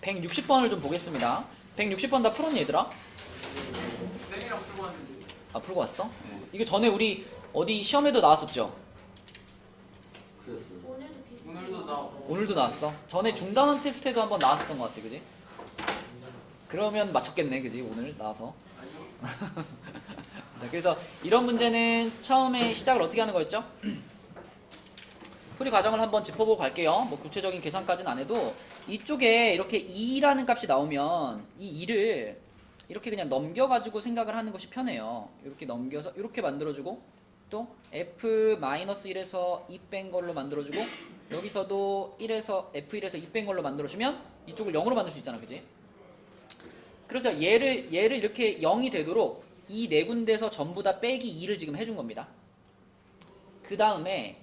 160번을 좀 보겠습니다. 160번 다 풀었니 얘들아? 쌤이랑 풀고 왔는데. 아 풀고 왔어? 이거 전에 우리 어디 시험에도 나왔었죠? 오늘도 나 오늘도 나왔어. 전에 중단원 테스트에도 한번 나왔었던 것 같아, 그지? 그러면 맞췄겠네, 그지? 오늘 나와서. 자, 그래서 이런 문제는 처음에 시작을 어떻게 하는 거였죠? 풀이 과정을 한번 짚어보고 갈게요. 뭐 구체적인 계산까지는 안 해도 이쪽에 이렇게 2라는 값이 나오면 이 2를 이렇게 그냥 넘겨가지고 생각을 하는 것이 편해요. 이렇게 넘겨서 이렇게 만들어주고 또 F-1에서 2 뺀 걸로 만들어주고 여기서도 1에서 F1에서 2 뺀 걸로 만들어주면 이쪽을 0으로 만들 수 있잖아, 그지? 그래서 얘를 이렇게 0이 되도록 이 네 군데에서 전부 다 빼기 2를 지금 해준 겁니다. 그 다음에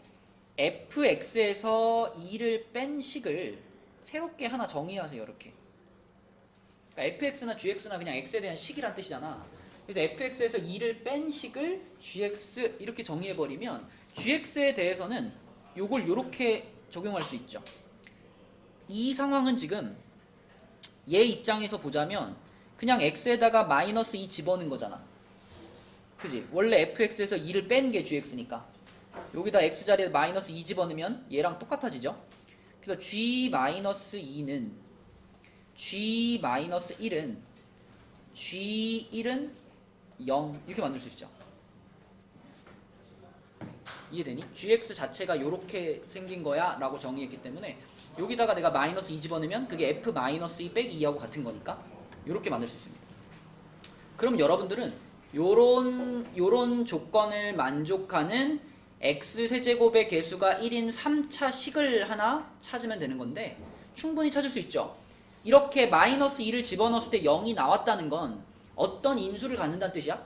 fx에서 2를 뺀 식을 새롭게 하나 정의하세요. 이렇게. 그러니까 fx나 gx나 그냥 x에 대한 식이란 뜻이잖아. 그래서 fx에서 2를 뺀 식을 gx 이렇게 정의해버리면 gx에 대해서는 요걸 요렇게 적용할 수 있죠. 이 상황은 지금 얘 입장에서 보자면 그냥 x에다가 마이너스 2 집어넣은 거잖아. 그지? 원래 fx에서 2를 뺀 게 gx니까 여기다 x자리에 마이너스 2 집어넣으면 얘랑 똑같아지죠. 그래서 g-2는 g-1은 g1은 0 이렇게 만들 수 있죠. 이해되니? gx 자체가 이렇게 생긴 거야 라고 정의했기 때문에 여기다가 내가 마이너스 2 집어넣으면 그게 f-2 빼기 2하고 같은 거니까 이렇게 만들 수 있습니다. 그럼 여러분들은 요런 조건을 만족하는 x세제곱의 개수가 1인 3차 식을 하나 찾으면 되는 건데 충분히 찾을 수 있죠. 이렇게 마이너스 2를 집어넣었을 때 0이 나왔다는 건 어떤 인수를 갖는다는 뜻이야?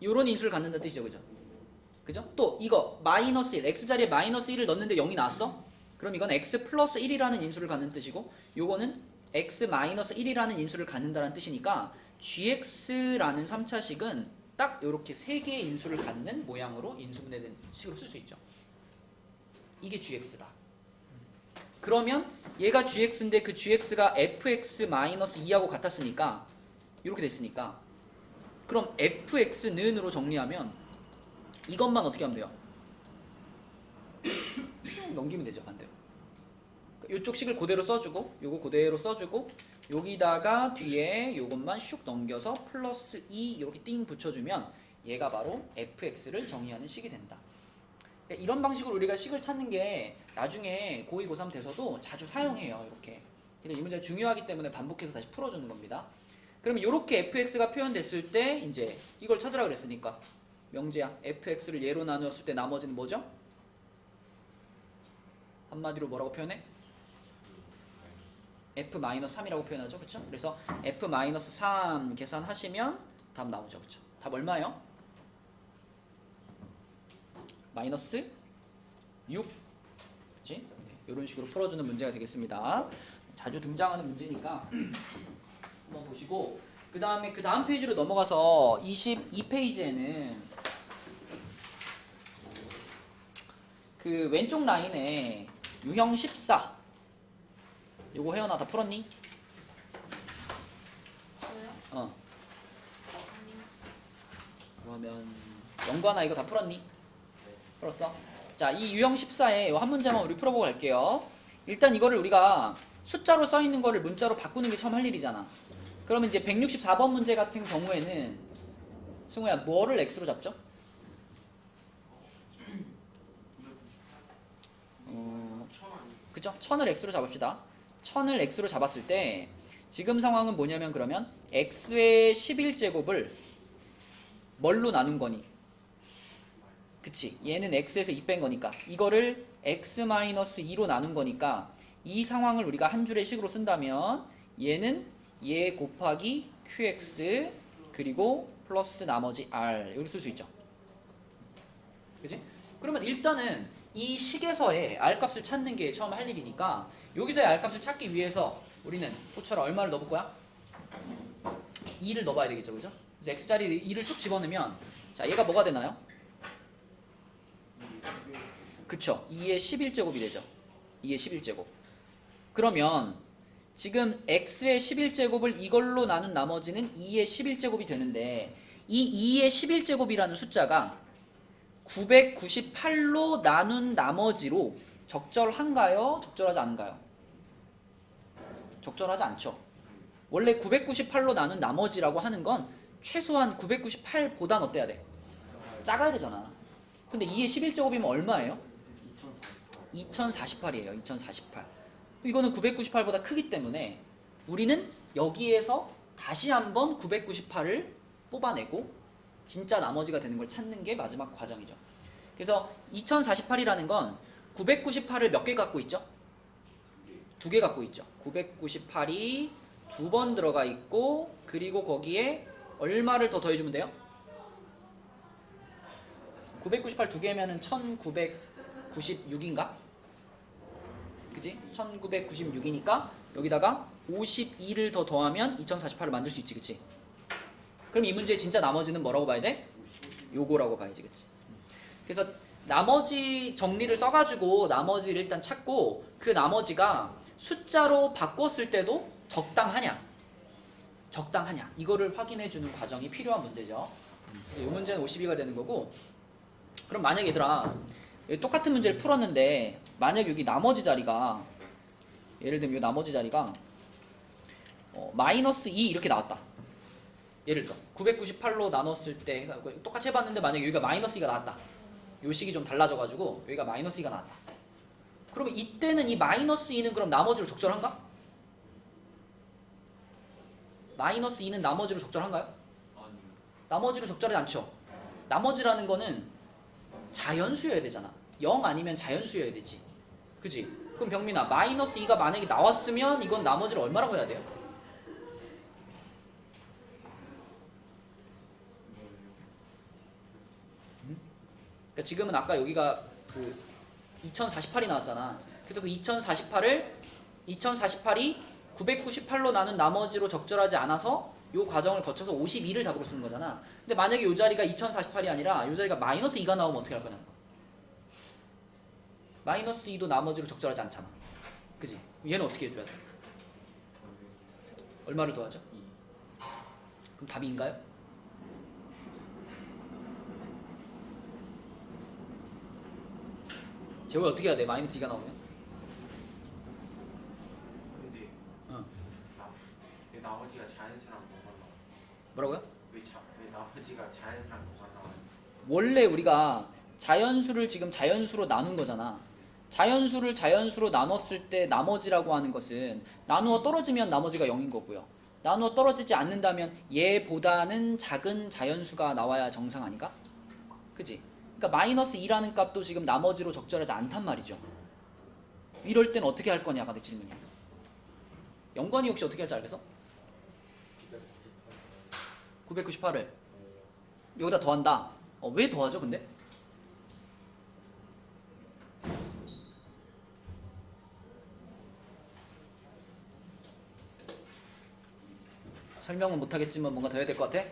요런 인수를 갖는다는 뜻이죠. 그죠? 그죠? 또 이거 마이너스 1, x자리에 마이너스 1을 넣는데 0이 나왔어? 그럼 이건 x 플러스 1이라는 인수를 갖는 뜻이고 요거는 x 마이너스 1이라는 인수를 갖는다는 뜻이니까 gx라는 3차식은 딱 이렇게 세 개의 인수를 갖는 모양으로 인수분해된 식으로 쓸 수 있죠. 이게 gx다. 그러면 얘가 gx인데 그 gx가 fx-2하고 같았으니까 이렇게 됐으니까 그럼 fx는으로 정리하면 이것만 어떻게 하면 돼요? 넘기면 되죠, 반대로. 이쪽 식을 그대로 써주고 요거 그대로 써주고 여기다가 뒤에 요것만 슉 넘겨서 플러스 2 이렇게 띵 붙여주면 얘가 바로 fx를 정의하는 식이 된다. 그러니까 이런 방식으로 우리가 식을 찾는 게 나중에 고2, 고3 돼서도 자주 사용해요. 이렇게. 근데 이 문제가 중요하기 때문에 반복해서 다시 풀어주는 겁니다. 그러면 이렇게 fx가 표현됐을 때 이제 이걸 찾으라 그랬으니까 명제야. fx를 얘로 나누었을 때 나머지는 뭐죠? 한마디로 뭐라고 표현해? f-3이라고 표현하죠. 그쵸? 그래서 f-3 계산하시면 답 나오죠. 그쵸? 답 얼마예요? 마이너스 6. 그치? 네, 이런 식으로 풀어주는 문제가 되겠습니다. 자주 등장하는 문제니까 한번 보시고 그 다음 페이지로 넘어가서 22페이지에는 그 왼쪽 라인에 유형 14 요거 혜연아 다 풀었니? 어. 그러면 영관아 이거 다 풀었니? 풀었어? 자, 이 유형 14에 한 문제만 우리 풀어보고 갈게요. 일단 이거를 우리가 숫자로 써있는 거를 문자로 바꾸는 게 처음 할 일이잖아. 그러면 이제 164번 문제 같은 경우에는 승우야 뭐를 x로 잡죠? 그죠? 1000을 x로 잡읍시다. 1000을 x로 잡았을 때 지금 상황은 뭐냐면 그러면 x의 11제곱을 뭘로 나눈 거니? 그치? 얘는 x에서 2 뺀 거니까 이거를 x-2로 나눈 거니까 이 상황을 우리가 한 줄의 식으로 쓴다면 얘는 얘 곱하기 qx 그리고 플러스 나머지 r 이렇게 쓸 수 있죠. 그치? 그러면 일단은 이 식에서의 r값을 찾는 게 처음 할 일이니까 여기서의 r값을 찾기 위해서 우리는 호철아 얼마를 넣어볼 거야? 2를 넣어봐야 되겠죠. 그죠? 그래서 x자리에 2를 쭉 집어넣으면 자 얘가 뭐가 되나요? 그쵸? 2의 11제곱이 되죠. 2의 11제곱. 그러면 지금 x의 11제곱을 이걸로 나눈 나머지는 2의 11제곱이 되는데 이 2의 11제곱이라는 숫자가 998로 나눈 나머지로 적절한가요? 적절하지 않은가요? 적절하지 않죠. 원래 998로 나눈 나머지라고 하는 건 최소한 998보단 어때야 돼? 작아야 되잖아. 근데 2의 11제곱이면 얼마예요? 2048이에요. 2048. 이거는 998보다 크기 때문에 우리는 여기에서 다시 한번 998을 뽑아내고 진짜 나머지가 되는 걸 찾는 게 마지막 과정이죠. 그래서 2048이라는 건 998을 몇 개 갖고 있죠? 2개 갖고 있죠. 998이 2번 들어가 있고 그리고 거기에 얼마를 더 더해주면 돼요? 998 2개면은 1996인가? 그지? 1996이니까 여기다가 52를 더 더하면 2048을 만들 수 있지, 그치? 그럼 이 문제의 진짜 나머지는 뭐라고 봐야 돼? 요거라고 봐야지, 그치? 그래서 나머지 정리를 써가지고 나머지를 일단 찾고 그 나머지가 숫자로 바꿨을 때도 적당하냐? 적당하냐? 이거를 확인해주는 과정이 필요한 문제죠. 이 문제는 52가 되는 거고 그럼 만약에 얘들아 똑같은 문제를 풀었는데 만약 여기 나머지 자리가 예를 들면 이 나머지 자리가 마이너스 2 이렇게 나왔다. 예를 들어 998로 나눴을 때 똑같이 해봤는데 만약에 여기가 마이너스 2가 나왔다. 요 식이 좀 달라져가지고 여기가 마이너스 2가 나왔다. 그러면 이때는 이 마이너스 2는 그럼 나머지로 적절한가? 마이너스 2는 나머지로 적절한가요? 아니요. 나머지로 적절하지 않죠. 나머지라는 거는 자연수여야 되잖아. 0 아니면 자연수여야 되지. 그지? 그럼 병민아 마이너스 2가 만약에 나왔으면 이건 나머지를 얼마라고 해야 돼요? 그러니까 지금은 아까 여기가 그 2048이 나왔잖아. 그래서 그 2048이 998로 나눈 나머지로 적절하지 않아서 요 과정을 거쳐서 52를 답으로 쓰는 거잖아. 근데 만약에 요 자리가 2048이 아니라 요 자리가 마이너스 2가 나오면 어떻게 할 거냐? 마이너스 2도 나머지로 적절하지 않잖아. 그지? 얘는 어떻게 해줘야 돼? 얼마를 더하죠? 2. 그럼 답이 인가요? 제호 어떻게 해야 돼? 마이너스 2가 나오면? 근데 왜 나머지가 자연스러운 뭐가 나와? 뭐라고요? 왜 나머지가 자연스러운 뭐가 나와요? 원래 우리가 자연수를 지금 자연수로 나눈 거잖아. 자연수를 자연수로 나눴을 때 나머지라고 하는 것은 나누어 떨어지면 나머지가 0인 거고요. 나누어 떨어지지 않는다면 얘보다는 작은 자연수가 나와야 정상 아닌가? 그치? 그러니까 마이너스 2라는 값도 지금 나머지로 적절하지 않단 말이죠. 이럴 땐 어떻게 할 거냐가 내 질문이야. 영관이 혹시 어떻게 할지 알겠어? 998을 여기다 더한다. 왜 더하죠 근데? 설명은 못하겠지만 뭔가 더 해야 될 것 같아?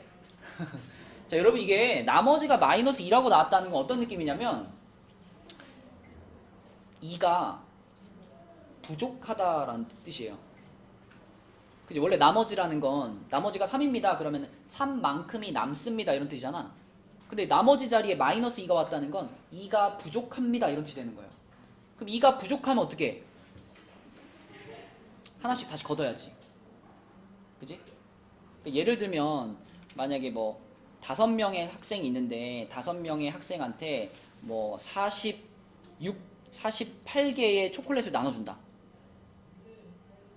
자 여러분 이게 나머지가 마이너스 2라고 나왔다는 건 어떤 느낌이냐면 2가 부족하다라는 뜻이에요. 그치? 원래 나머지라는 건 나머지가 3입니다. 그러면 3만큼이 남습니다. 이런 뜻이잖아. 근데 나머지 자리에 마이너스 2가 왔다는 건 2가 부족합니다. 이런 뜻이 되는 거예요. 그럼 2가 부족하면 어떻게 해? 하나씩 다시 걷어야지. 그치? 예를 들면 만약에 뭐 5명의 학생이 있는데 5명의 학생한테 뭐 48개의 초콜릿을 나눠준다.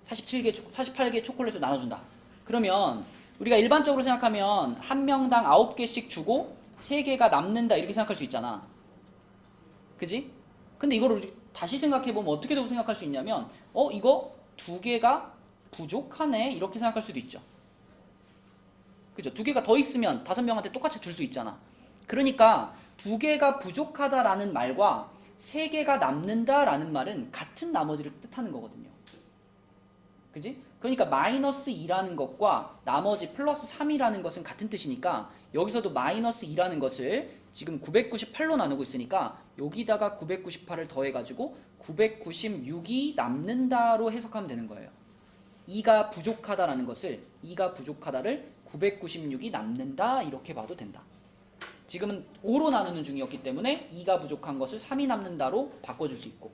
48개의 초콜릿을 나눠준다. 그러면 우리가 일반적으로 생각하면 한 명당 9개씩 주고 3개가 남는다 이렇게 생각할 수 있잖아. 그지? 근데 이거를 다시 생각해보면 어떻게 생각할 수 있냐면 이거 2개가 부족하네 이렇게 생각할 수도 있죠. 그죠? 2개가 더 있으면 5명한테 똑같이 줄 수 있잖아. 그러니까 2개가 부족하다라는 말과 3개가 남는다라는 말은 같은 나머지를 뜻하는 거거든요. 그지? 그러니까 마이너스 2라는 것과 나머지 플러스 3이라는 것은 같은 뜻이니까 여기서도 마이너스 2라는 것을 지금 998로 나누고 있으니까 여기다가 998을 더해가지고 996이 남는다로 해석하면 되는 거예요. 2가 부족하다라는 것을 2가 부족하다를 996이 남는다 이렇게 봐도 된다. 지금은 5로 나누는 중이었기 때문에 2가 부족한 것을 3이 남는다로 바꿔줄 수 있고,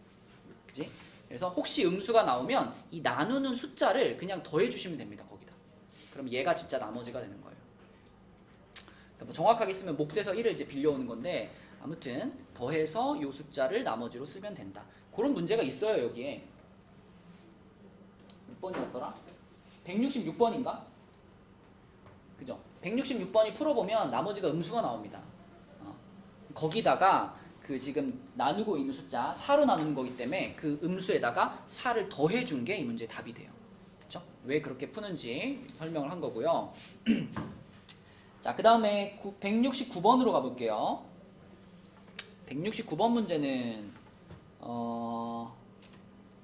그지? 그래서 혹시 음수가 나오면 이 나누는 숫자를 그냥 더해주시면 됩니다. 거기다. 그럼 얘가 진짜 나머지가 되는 거예요. 그러니까 뭐 정확하게 쓰면 몫에서 1을 이제 빌려오는 건데 아무튼 더해서 이 숫자를 나머지로 쓰면 된다. 그런 문제가 있어요 여기에. 몇 번이었더라? 166번인가? 그죠? 166번이 풀어보면 나머지가 음수가 나옵니다. 거기다가 그 지금 나누고 있는 숫자 4로 나누는 거기 때문에 그 음수에다가 4를 더해준 게 이 문제의 답이 돼요. 그쵸? 왜 그렇게 푸는지 설명을 한 거고요. 자, 그 다음에 169번으로 가볼게요. 169번 문제는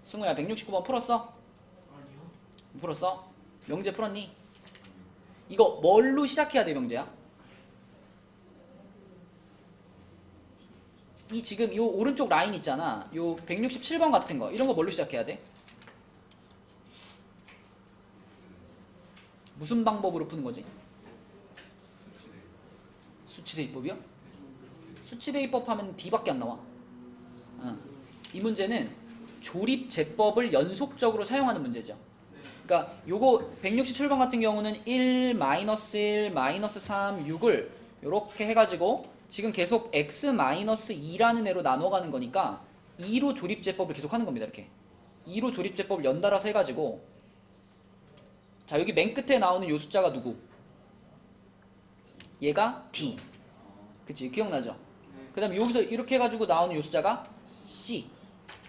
승우야 169번 풀었어? 아니요. 풀었어? 명재 풀었니? 이거 뭘로 시작해야 돼 명재야? 이 지금 이 오른쪽 라인 있잖아. 요 167번 같은 거 이런 거 뭘로 시작해야 돼? 무슨 방법으로 푸는 거지? 수치대입법이요? 수치대입법 하면 D밖에 안 나와. 이 문제는 조립제법을 연속적으로 사용하는 문제죠. 그러니까 요거 167번 같은 경우는 1, 마이너스 1, 마이너스 3, 6을 이렇게 해가지고 지금 계속 x-2라는 애로 나눠가는 거니까 2로 조립제법을 계속 하는 겁니다. 이렇게 2로 조립제법을 연달아서 해가지고 자 여기 맨 끝에 나오는 요 숫자가 누구? 얘가 D. 그치? 기억나죠? 그 다음에 여기서 이렇게 해가지고 나오는 요 숫자가 C.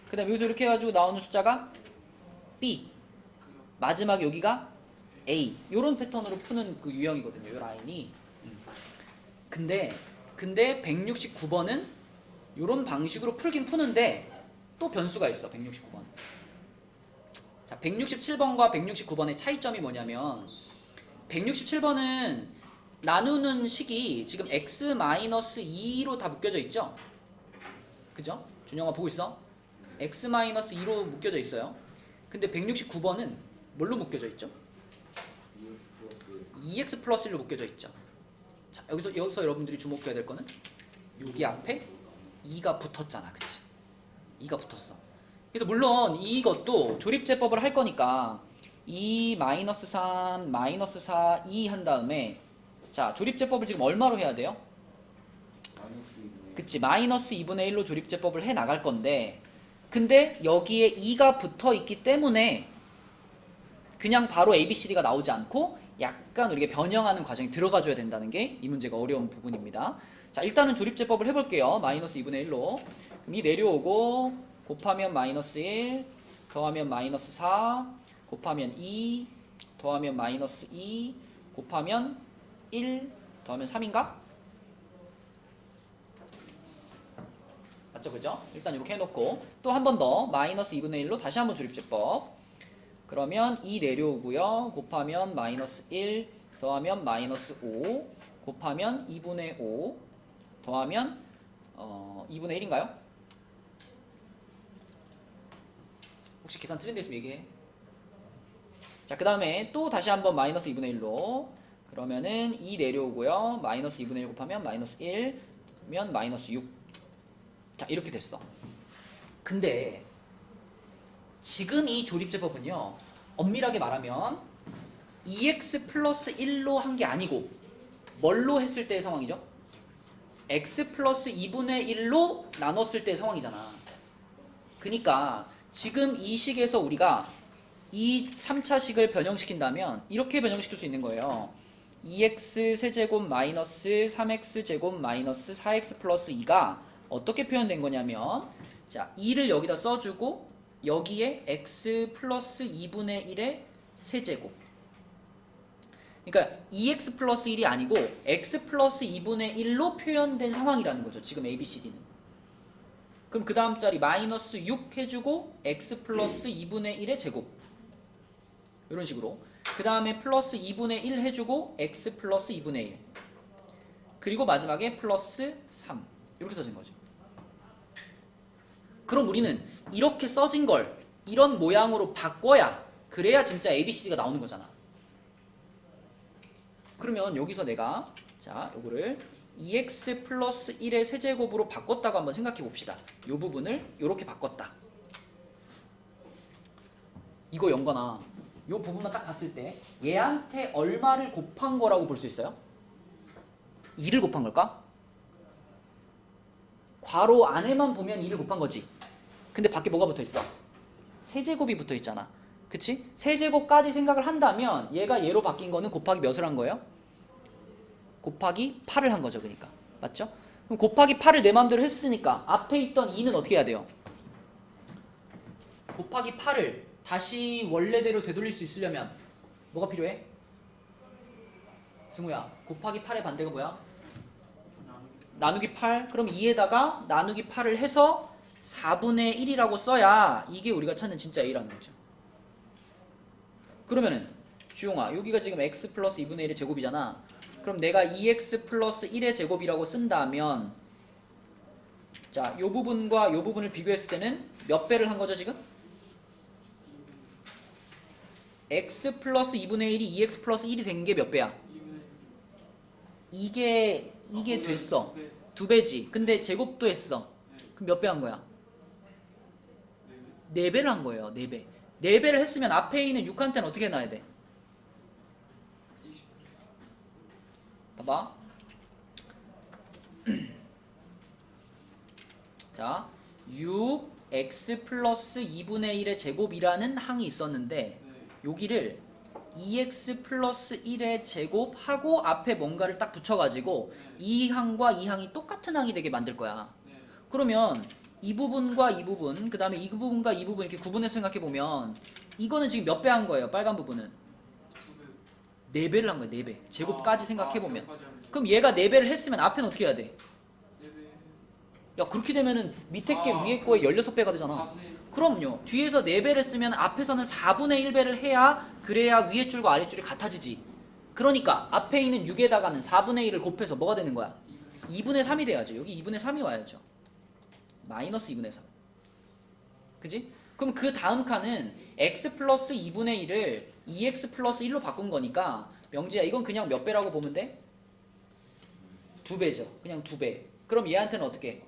그 다음에 여기서 이렇게 해가지고 나오는 숫자가 B. 마지막 여기가 A. 요런 패턴으로 푸는 그 유형이거든요. 요 라인이. 근데 169번은 요런 방식으로 풀긴 푸는데 또 변수가 있어. 169번. 자, 167번과 169번의 차이점이 뭐냐면 167번은 나누는 식이 지금 x-2로 다 묶여져 있죠? 그죠? 준영아 보고 있어? x-2로 묶여져 있어요. 근데 169번은 뭘로 묶여져 있죠? 2x 플러스 1로 묶여져 있죠. 자, 여기서 여러분들이 주목해야 될 거는 여기 앞에 2가 붙었잖아. 그치? 2가 붙었어. 그래서 물론 이것도 조립제법을 할 거니까 2, 마이너스 3, 마이너스 4, 2 한 다음에 자, 조립제법을 지금 얼마로 해야 돼요? 그치, 마이너스 2분의 1로 조립제법을 해 나갈 건데 근데 여기에 2가 붙어 있기 때문에 그냥 바로 ABCD가 나오지 않고 약간 우리가 변형하는 과정이 들어가줘야 된다는 게 이 문제가 어려운 부분입니다. 자, 일단은 조립제법을 해볼게요. 마이너스 2분의 1로. 그럼 이 내려오고 곱하면 마이너스 1 더하면 마이너스 4 곱하면 2 더하면 마이너스 2 곱하면 1 더하면 3인가? 맞죠? 그죠? 일단 이렇게 해놓고 또 한 번 더 마이너스 2분의 1로 다시 한번 조립제법. 그러면 2 내려오고요. 곱하면 마이너스 1 더하면 마이너스 5 곱하면 2분의 5 더하면 2분의 1인가요? 혹시 계산 틀린 데 있으면 얘기해. 자, 그 다음에 또 다시 한번 마이너스 2분의 1로 그러면은 2 내려오고요. 마이너스 2분의 1 곱하면 마이너스 1 면 마이너스 6. 자, 이렇게 됐어. 근데 지금 이 조립제법은요, 엄밀하게 말하면 2x 플러스 1로 한 게 아니고 뭘로 했을 때의 상황이죠? x 플러스 2분의 1로 나눴을 때의 상황이잖아. 그러니까 지금 이 식에서 우리가 이 3차식을 변형시킨다면 이렇게 변형시킬 수 있는 거예요. 2x 세제곱 마이너스 3x 제곱 마이너스 4x 플러스 2가 어떻게 표현된 거냐면 자, 2를 여기다 써주고 여기에 x 플러스 2분의 1의 세제곱. 그러니까 2x 플러스 1이 아니고 x 플러스 2분의 1로 표현된 상황이라는 거죠. 지금 ABCD는. 그럼 그 다음 자리 마이너스 6 해주고 x 플러스 2분의 1의 제곱. 이런 식으로. 그 다음에 플러스 2분의 1 해주고 x 플러스 2분의 1. 그리고 마지막에 플러스 3. 이렇게 써진 거죠. 그럼 우리는 이렇게 써진 걸 이런 모양으로 바꿔야 그래야 진짜 ABCD가 나오는 거잖아. 그러면 여기서 내가 자 요거를 2x 플러스 1의 세제곱으로 바꿨다고 한번 생각해 봅시다. 이 부분을 이렇게 바꿨다. 이거 연거나 이 부분만 딱 봤을 때 얘한테 얼마를 곱한 거라고 볼 수 있어요? 2를 곱한 걸까? 괄호 안에만 보면 2를 곱한 거지. 근데 밖에 뭐가 붙어 있어? 세제곱이 붙어 있잖아. 그치? 세제곱까지 생각을 한다면 얘가 얘로 바뀐 거는 곱하기 몇을 한 거예요? 곱하기 8을 한 거죠. 그러니까. 맞죠? 그럼 곱하기 8을 내 마음대로 했으니까 앞에 있던 2는 어떻게 해야 돼요? 곱하기 8을 다시 원래대로 되돌릴 수 있으려면 뭐가 필요해? 승우야, 곱하기 8의 반대가 뭐야? 나누기 8. 그럼 2에다가 나누기 8을 해서 4분의 1이라고 써야 이게 우리가 찾는 진짜 A라는 거죠. 그러면은 주용아, 여기가 지금 x 플러스 2분의 1의 제곱이잖아. 그럼 내가 2x 플러스 1의 제곱이라고 쓴다면 자, 요 부분과 요 부분을 비교했을 때는 몇 배를 한 거죠 지금? x 플러스 2분의 1이 2x 플러스 1이 된 게 몇 배야? 이게 됐어. 2배지. 근데 제곱도 했어. 그럼 몇 배 한 거야? 4배를 한 거예요. 4배. 4배를 했으면 앞에 있는 6한테는 어떻게 놔야 돼? 봐봐. 자, 6x 플러스 2분의 1의 제곱이라는 항이 있었는데 여기를 2x 플러스 1의 제곱하고 앞에 뭔가를 딱 붙여가지고 이 항과 이 항이 똑같은 항이 되게 만들 거야. 그러면 이 부분과 이 부분, 그 다음에 이 부분과 이 부분 이렇게 구분해서 생각해보면 이거는 지금 몇 배 한 거예요? 빨간 부분은 4배를 한 거야. 4배. 제곱까지 생각해보면 그럼 얘가 4배를 했으면 앞에는 어떻게 해야 돼? 야, 그렇게 되면은 밑에 게 위에 거에 16배가 되잖아. 그럼요. 뒤에서 4배를 쓰면 앞에서는 4분의 1배를 해야 그래야 위에 줄과 아래 줄이 같아지지. 그러니까 앞에 있는 6에다가는 4분의 1을 곱해서 뭐가 되는 거야? 2분의 3이 돼야죠. 여기 2분의 3이 와야죠. 마이너스 2분의 3. 그지? 그럼 그 다음 칸은 x 플러스 2분의 1을 2x 플러스 1로 바꾼 거니까 명지야 이건 그냥 몇 배라고 보면 돼? 2배죠. 그냥 2배. 그럼 얘한테는 어떻게?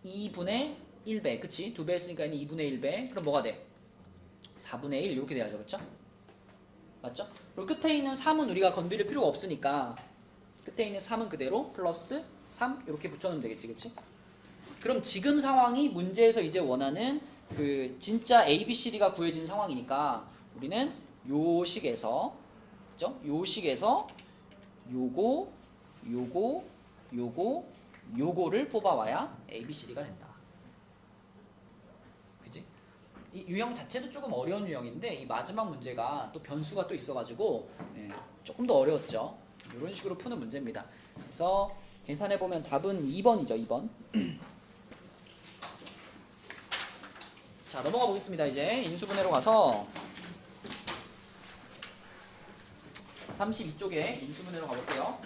2분의 1배. 그치? 2배 했으니까 2분의 1배. 그럼 뭐가 돼? 4분의 1 이렇게 돼야죠. 그쵸? 맞죠? 그리고 끝에 있는 3은 우리가 건드릴 필요가 없으니까 끝에 있는 3은 그대로 플러스 3 이렇게 붙여놓으면 되겠지. 그치? 그럼 지금 상황이 문제에서 이제 원하는 그 진짜 ABCD가 구해진 상황이니까 우리는 요 식에서 그죠? 요 식에서 요거 요거를 뽑아와야 ABCD가 된다. 그지? 이 유형 자체도 조금 어려운 유형인데 이 마지막 문제가 또 변수가 또 있어가지고 조금 더 어려웠죠. 이런 식으로 푸는 문제입니다. 그래서 계산해보면 답은 2번이죠. 2번. 자, 넘어가 보겠습니다. 이제 인수분해로 가서 32쪽에 인수분해로 가볼게요.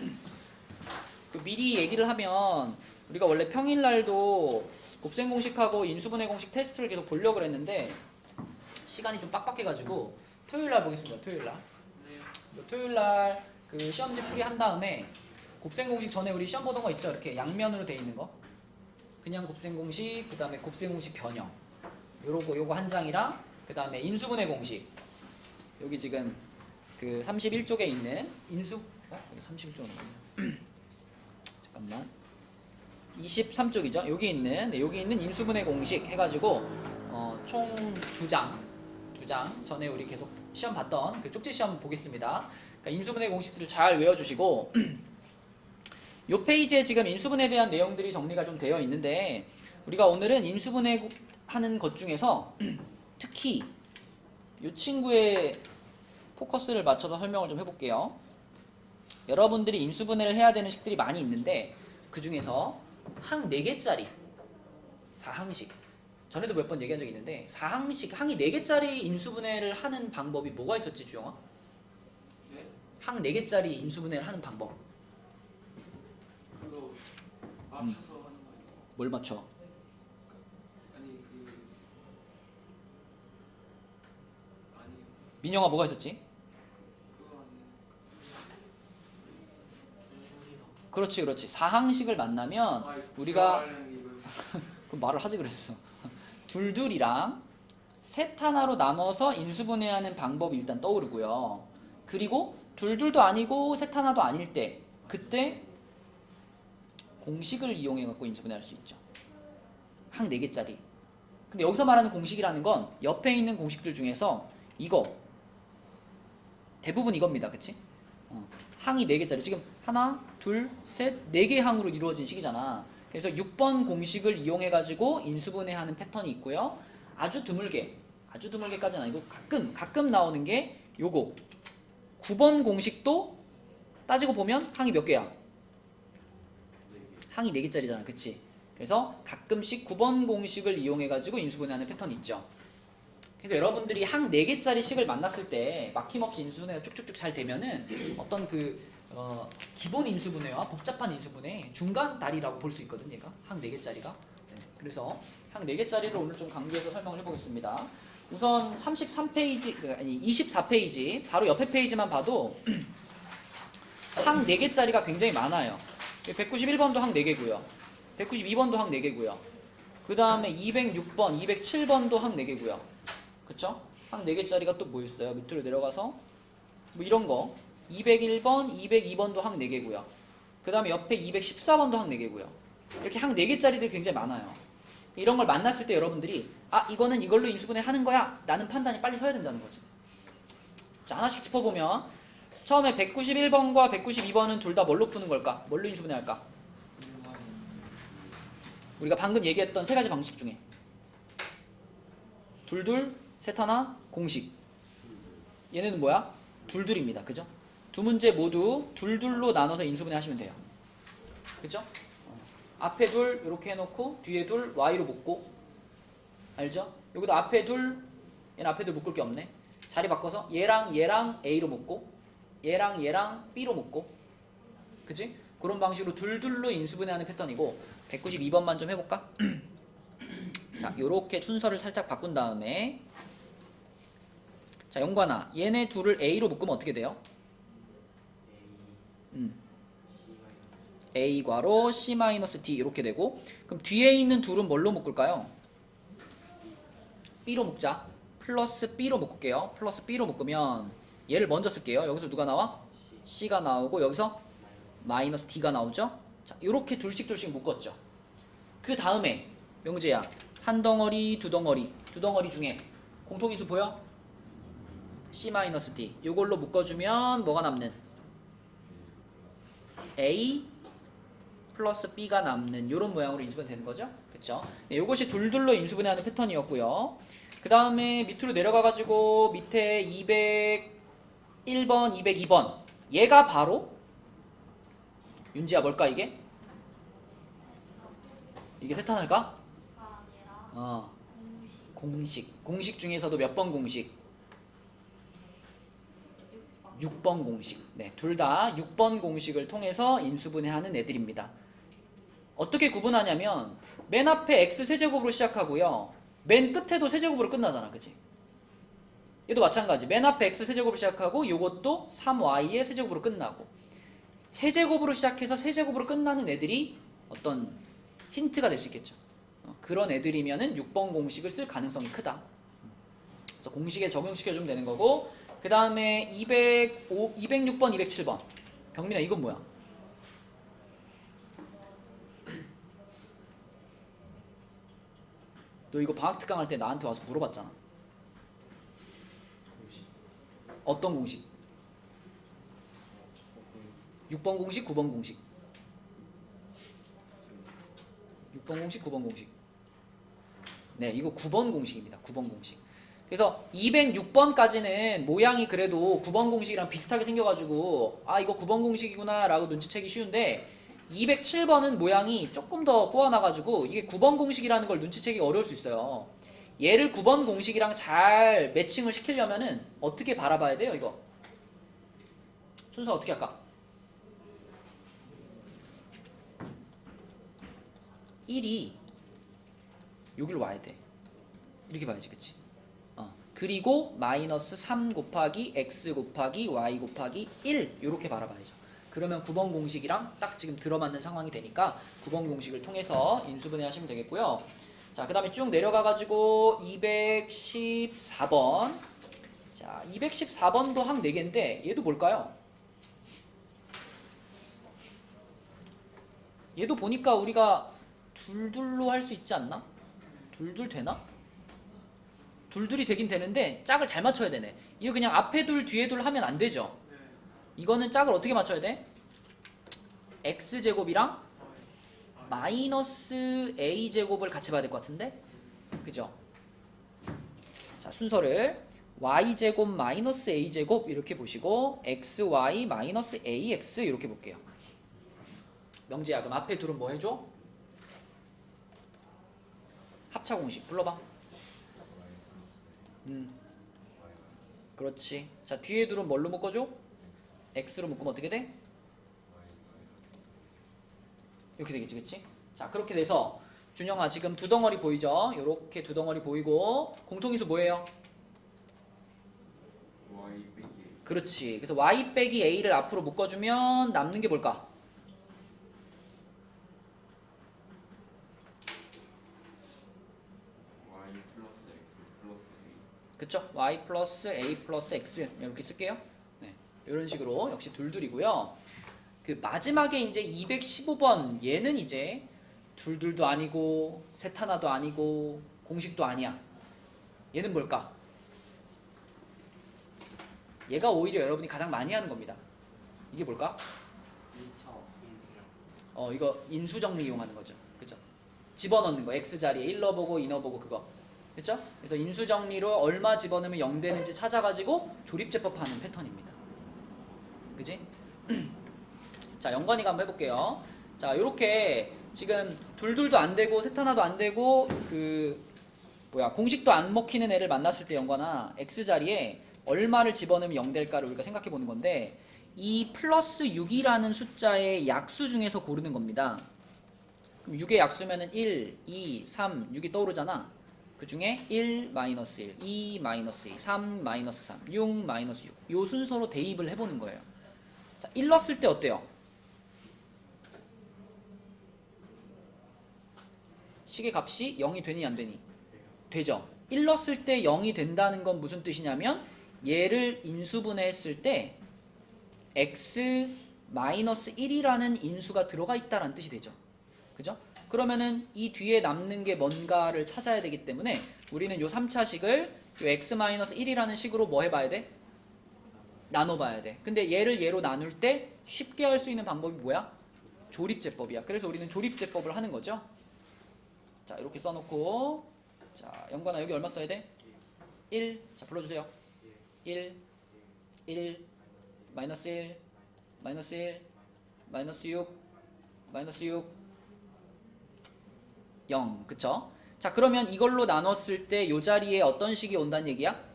그 미리 얘기를 하면 우리가 원래 평일날도 곱셈 공식하고 인수분해 공식 테스트를 계속 보려고 그랬는데 시간이 좀 빡빡해가지고 토요일날 보겠습니다. 토요일날. 토요일날 그 시험지 풀이 한 다음에 곱셈 공식 전에 우리 시험 보던 거 있죠? 이렇게 양면으로 돼 있는 거. 그냥 곱셈 공식, 그 다음에 곱셈 공식 변형. 요거 한 장이랑 그 다음에 인수분해 공식. 여기 지금 그 31쪽에 있는 여기 31쪽은 뭐냐? 잠깐만. 23쪽이죠. 여기 있는 인수분해 공식 해가지고 총 2장 전에 우리 계속 시험 봤던 그 쪽지 시험 보겠습니다. 그러니까 인수분해 공식들을 잘 외워주시고 요 페이지에 지금 인수분해에 대한 내용들이 정리가 좀 되어 있는데 우리가 오늘은 인수분해 하는 것 중에서 특히 이 친구의 포커스를 맞춰서 설명을 좀 해볼게요. 여러분들이 인수분해를 해야 되는 식들이 많이 있는데 그 중에서 항 4개짜리 4항식 전에도 몇 번 얘기한 적이 있는데 사항식 항이 4개짜리 인수분해를 하는 방법이 뭐가 있었지 주영아? 네? 항 4개짜리 인수분해를 하는 방법 그거 맞춰서 하는 거 아니에요? 뭘 맞춰? 아니 민영아 뭐가 있었지? 그거 그렇지 그렇지 사항식을 만나면 우리가 그럼 말을 하지 그랬어 둘둘이랑 셋 하나로 나눠서 인수분해하는 방법이 일단 떠오르고요 그리고 둘둘도 아니고 셋 하나도 아닐 때 그때 공식을 이용해 갖고 인수분해할 수 있죠 항 4개짜리 근데 여기서 말하는 공식이라는 건 옆에 있는 공식들 중에서 이거 대부분 이겁니다 그치? 항이 4개짜리 지금 하나 둘 셋 4개 항으로 이루어진 식이잖아 그래서 6번 공식을 이용해 가지고 인수분해하는 패턴이 있고요 아주 드물게까지는 아니고 가끔 나오는 게 요거 9번 공식도 따지고 보면 항이 몇 개야? 항이 4개짜리잖아 그치? 그래서 가끔씩 9번 공식을 이용해 가지고 인수분해하는 패턴이 있죠 그래서 여러분들이 항 4개짜리 식을 만났을 때 막힘없이 인수분해가 쭉쭉쭉 잘 되면은 어떤 기본 인수분해와 복잡한 인수분해 중간 다리라고 볼 수 있거든 얘가 항 4개짜리가 네, 그래서 항 4개짜리를 오늘 좀 강조해서 설명을 해보겠습니다 우선 33페이지 아니 24페이지 바로 옆에 페이지만 봐도 항 4개짜리가 굉장히 많아요 191번도 항 4개고요 192번도 항 4개고요 그 다음에 206번 207번도 항 4개고요 그쵸? 항 4개짜리가 또 뭐 있어요? 밑으로 내려가서 뭐 이런 거 201번, 202번도 항 4개고요 그 다음에 옆에 214번도 항 4개고요 이렇게 항 4개짜리들이 굉장히 많아요 이런 걸 만났을 때 여러분들이 이거는 이걸로 인수분해 하는 거야 라는 판단이 빨리 서야 된다는 거지 자 하나씩 짚어보면 처음에 191번과 192번은 둘 다 뭘로 푸는 걸까? 뭘로 인수분해 할까? 우리가 방금 얘기했던 세 가지 방식 중에 둘둘, 셋 하나, 공식 얘네는 뭐야? 둘둘입니다 그죠? 두 문제 모두 둘둘로 나눠서 인수분해 하시면 돼요 그죠? 앞에 둘 이렇게 해놓고 뒤에 둘 y로 묶고 알죠? 여기도 앞에 둘 얘는 앞에 둘 묶을 게 없네 자리 바꿔서 얘랑 a로 묶고 얘랑 b로 묶고 그치? 그런 방식으로 둘둘로 인수분해하는 패턴이고 192번만 좀 해볼까? 자 요렇게 순서를 살짝 바꾼 다음에 자 영관아 얘네 둘을 a로 묶으면 어떻게 돼요? a 괄호 c-d 이렇게 되고 그럼 뒤에 있는 둘은 뭘로 묶을까요? b로 묶자 플러스 b로 묶을게요 플러스 b로 묶으면 얘를 먼저 쓸게요 여기서 누가 나와? c가 나오고 여기서 마이너스 d가 나오죠 자 요렇게 둘씩 묶었죠 그 다음에 명재야 한 덩어리 두 덩어리 중에 공통인수 보여? c-d 요걸로 묶어주면 뭐가 남는? a 플러스 b가 남는 이런 모양으로 인수분해 되는 거죠 그쵸? 네, 요것이 둘둘로 인수분해하는 패턴이었고요 그 다음에 밑으로 내려가가지고 밑에 201번 202번 얘가 바로 윤지야 뭘까 이게? 이게 세탄할까? 공식 중에서도 몇 번 공식? 6번 공식 네, 둘 다 6번 공식을 통해서 인수분해하는 애들입니다 어떻게 구분하냐면 맨 앞에 x 세제곱으로 시작하고요 맨 끝에도 세제곱으로 끝나잖아 그치? 얘도 마찬가지 맨 앞에 x 세제곱으로 시작하고 요것도 3y의 세제곱으로 끝나고 세제곱으로 시작해서 세제곱으로 끝나는 애들이 어떤 힌트가 될 수 있겠죠 그런 애들이면은 6번 공식을 쓸 가능성이 크다 그래서 공식에 적용시켜주면 되는 거고 그 다음에 206번 207번 병민아 이건 뭐야? 너 이거 방학특강 할 때 나한테 와서 물어봤잖아 어떤 공식? 6번 공식, 9번 공식 6번 공식, 9번 공식 네 이거 9번 공식입니다 9번 공식 그래서 206번까지는 모양이 그래도 9번 공식이랑 비슷하게 생겨가지고 이거 9번 공식이구나 라고 눈치채기 쉬운데 207번은 모양이 조금 더 꼬아놔가지고 이게 9번 공식이라는 걸 눈치채기 어려울 수 있어요. 얘를 9번 공식이랑 잘 매칭을 시키려면은 어떻게 바라봐야 돼요, 이거? 순서 어떻게 할까? 1이 여기로 와야 돼. 이렇게 봐야지, 그치? 그리고 마이너스 3 곱하기 x 곱하기 y 곱하기 1 이렇게 바라봐야죠. 그러면 9번 공식이랑 딱 지금 들어맞는 상황이 되니까 9번 공식을 통해서 인수분해 하시면 되겠고요. 자, 그 다음에 쭉 내려가가지고 214번. 자, 214번도 한 4개인데 얘도 뭘까요? 얘도 보니까 우리가 둘둘로 할 수 있지 않나? 둘둘 되나? 둘둘이 되긴 되는데 짝을 잘 맞춰야 되네. 이거 그냥 앞에 둘 뒤에 둘 하면 안 되죠. 네. 이거는 짝을 어떻게 맞춰야 돼? x제곱이랑 Y. 마이너스 a제곱을 같이 봐야 될 것 같은데? 그죠? 자, 순서를 y제곱 마이너스 a제곱 이렇게 보시고 xy 마이너스 ax 이렇게 볼게요. 명재야, 그럼 앞에 둘은 뭐 해줘? 합차 공식 불러봐. 그렇지. 자, 뒤에 둘은 뭘로 묶어줘? x로 묶으면 어떻게 돼? 이렇게 되겠지, 그치? 자, 그렇게 돼서 준영아 지금 두 덩어리 보이죠? 요렇게 두 덩어리 보이고 공통인수 뭐예요? Y 빼기. 그렇지. 그래서 y 빼기 a를 앞으로 묶어주면 남는 게 뭘까? Y 플러스 X 플러스 A. 그쵸? y 플러스 a 플러스 x 이렇게 쓸게요. 네, 이런 식으로 역시 둘둘이고요. 그 마지막에 이제 215번 얘는 이제 둘둘도 아니고 셋 하나도 아니고 공식도 아니야. 얘는 뭘까? 얘가 오히려 여러분이 가장 많이 하는 겁니다. 이게 뭘까? 2차 인수정. 이거 인수정리 이용하는 거죠. 그죠? 집어넣는 거. x 자리에 1 넣어보고 2 넣어보고 그거. 그죠? 그래서 인수정리로 얼마 집어넣으면 0 되는지 찾아가지고 조립제법하는 패턴입니다. 그지? 자, 영건이가 한번 해볼게요. 자, 요렇게 지금 둘둘도 안 되고 셋 하나도 안 되고 공식도 안 먹히는 애를 만났을 때 영건아 x 자리에 얼마를 집어넣으면 0 될까를 우리가 생각해 보는 건데 이 플러스 6이라는 숫자의 약수 중에서 고르는 겁니다. 그럼 6의 약수면은 1, 2, 3, 6이 떠오르잖아. 그 중에 1, 마이너스 1, 2, 마이너스 2, 3, 마이너스 3, 6, 마이너스 6. 요 순서로 대입을 해보는 거예요. 자, 1 넣었을 때 어때요? 식의 값이 0이 되니 안 되니? 되죠. 1 넣었을 때 0이 된다는 건 무슨 뜻이냐면 얘를 인수분해했을 때 x 마이너스 1이라는 인수가 들어가 있다라는 뜻이 되죠. 그죠? 그러면은 이 뒤에 남는 게 뭔가를 찾아야 되기 때문에 우리는 요 3차식을 요 x 마이너스 1이라는 식으로 뭐 해봐야 돼? 나눠봐야 돼. 근데 얘를 얘로 나눌 때 쉽게 할 수 있는 방법이 뭐야? 조립제법이야. 그래서 우리는 조립제법을 하는 거죠. 자, 이렇게 써놓고 자, 영관아 여기 얼마 써야 돼? 1. 자, 불러주세요. 1, 1, 마이너스 1, 마이너스 1, 마이너스 6, 마이너스 6, 0. 그쵸? 자, 그러면 이걸로 나눴을 때 요 자리에 어떤 식이 온다는 얘기야?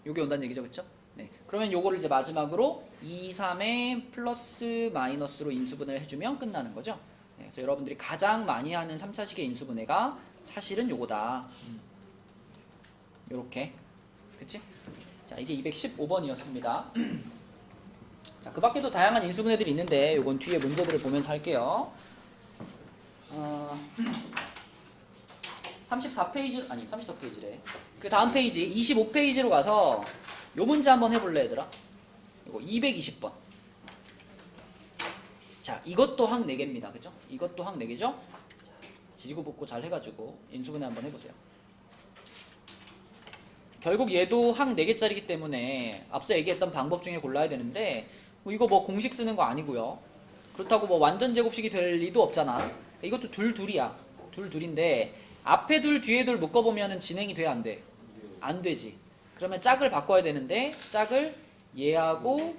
요게 온다는 얘기죠. 그쵸? 네. 그러면 요거를 이제 마지막으로 2, 3에 플러스 마이너스로 인수분해를 해주면 끝나는 거죠. 네, 그래서 여러분들이 가장 많이 하는 3차식의 인수분해가 사실은 요거다. 요렇게. 그치? 자, 이게 215번이었습니다. 자, 그 밖에도 다양한 인수분해들이 있는데 요건 뒤에 문제들을 보면서 할게요. 34페이지, 아니 34페이지래. 그 다음 페이지 25페이지로 가서 요 문제 한번 해볼래 얘들아? 이거 220번. 자, 이것도 항 4개입니다. 그죠? 이것도 항 4개죠? 지지고 볶고 잘 해가지고 인수분해 한번 해보세요. 결국 얘도 항 4개짜리기 때문에 앞서 얘기했던 방법 중에 골라야 되는데 이거 뭐 공식 쓰는 거 아니고요. 그렇다고 뭐 완전 제곱식이 될 리도 없잖아. 이것도 둘둘이야. 둘둘인데 앞에 둘 뒤에 둘 묶어보면 진행이 돼 안 돼? 안 되지. 그러면 짝을 바꿔야 되는데 짝을 얘하고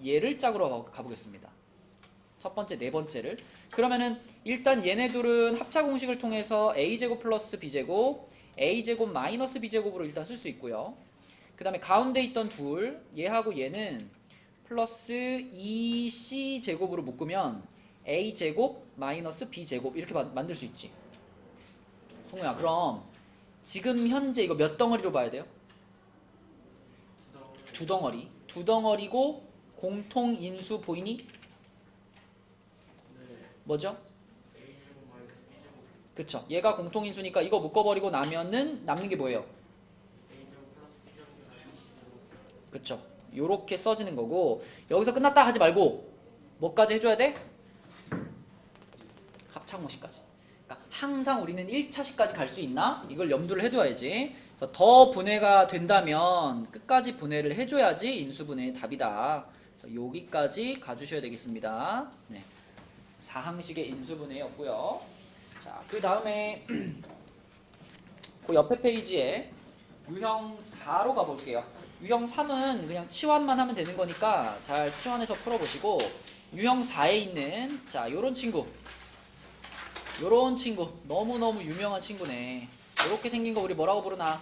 얘를 짝으로 가보겠습니다. 첫 번째, 네 번째를. 그러면은 일단 얘네 둘은 합차 공식을 통해서 a제곱 플러스 b제곱, a제곱 마이너스 b제곱으로 일단 쓸 수 있고요. 그 다음에 가운데 있던 둘, 얘하고 얘는 플러스 2c제곱으로 묶으면 a제곱 마이너스 b제곱 이렇게 만들 수 있지. 승우야, 그럼 지금 현재 이거 몇 덩어리로 봐야 돼요? 두 덩어리. 두 덩어리고 공통 인수 보이니? 뭐죠? 그쵸. 얘가 공통 인수니까 이거 묶어버리고 나면은 남는 게 뭐예요? 그쵸. 요렇게 써지는 거고, 여기서 끝났다 하지 말고 뭐까지 해줘야 돼? 합창공식까지. 그러니까 항상 우리는 1차식까지 갈 수 있나? 이걸 염두를 해둬야지. 그래서 더 분해가 된다면 끝까지 분해를 해줘야지 인수분해의 답이다. 그래서 여기까지 가주셔야 되겠습니다. 네. 4항식의 인수분해였고요. 자, 그 다음에 그 옆에 페이지에 유형 4로 가볼게요. 유형 3은 그냥 치환만 하면 되는 거니까 잘 치환해서 풀어보시고, 유형 4에 있는 자 요런 친구, 요런 친구 너무너무 유명한 친구네. 이렇게 생긴 거 우리 뭐라고 부르나?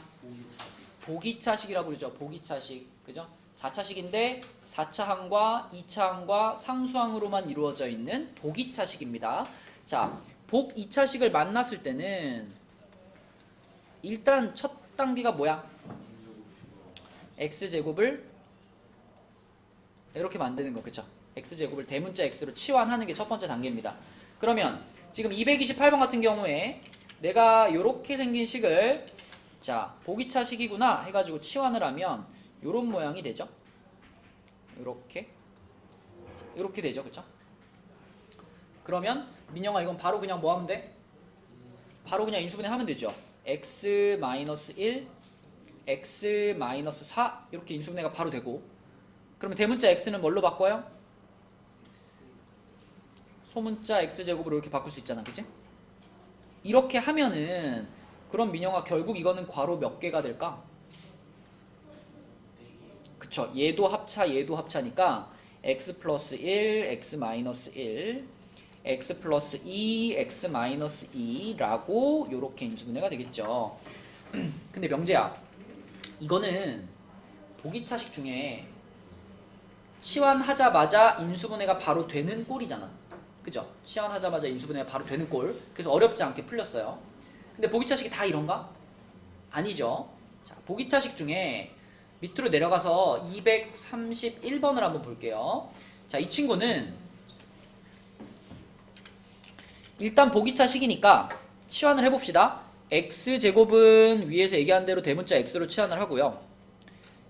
보기차식이라고 부르죠. 보기차식. 그죠? 4차식인데 4차항과 2차항과 상수항으로만 이루어져 있는 보기차식입니다. 자, 복 2차식을 만났을 때는 일단 첫 단계가 뭐야? x제곱을 이렇게 만드는 거. 그쵸? x제곱을 대문자 x로 치환하는 게 첫 번째 단계입니다. 그러면 지금 228번 같은 경우에 내가 이렇게 생긴 식을 자 보기차식이구나 해가지고 치환을 하면 요런 모양이 되죠. 요렇게 되죠. 그쵸? 그러면 민영아, 이건 바로 그냥 뭐 하면 돼? 바로 그냥 인수분해 하면 되죠. x-1 x-4 이렇게 인수분해가 바로 되고, 그러면 대문자 x는 뭘로 바꿔요? 소문자 x제곱으로 이렇게 바꿀 수 있잖아. 그치? 이렇게 하면은 그럼 민영아, 결국 이거는 괄호 몇 개가 될까? 그쵸. 얘도 합차 얘도 합차니까 x 플러스 1 x 마이너스 1 x 플러스 2 x 마이너스 2라고 요렇게 인수분해가 되겠죠. 근데 명재야, 이거는 보기차식 중에 치환하자마자 인수분해가 바로 되는 꼴이잖아. 그죠? 치환하자마자 인수분해가 바로 되는 꼴. 그래서 어렵지 않게 풀렸어요. 근데 보기차식이 다 이런가? 아니죠. 자, 보기차식 중에 밑으로 내려가서 231번을 한번 볼게요. 자, 이 친구는 일단 보기차식이니까 치환을 해봅시다. x제곱은 위에서 얘기한 대로 대문자 x로 치환을 하고요.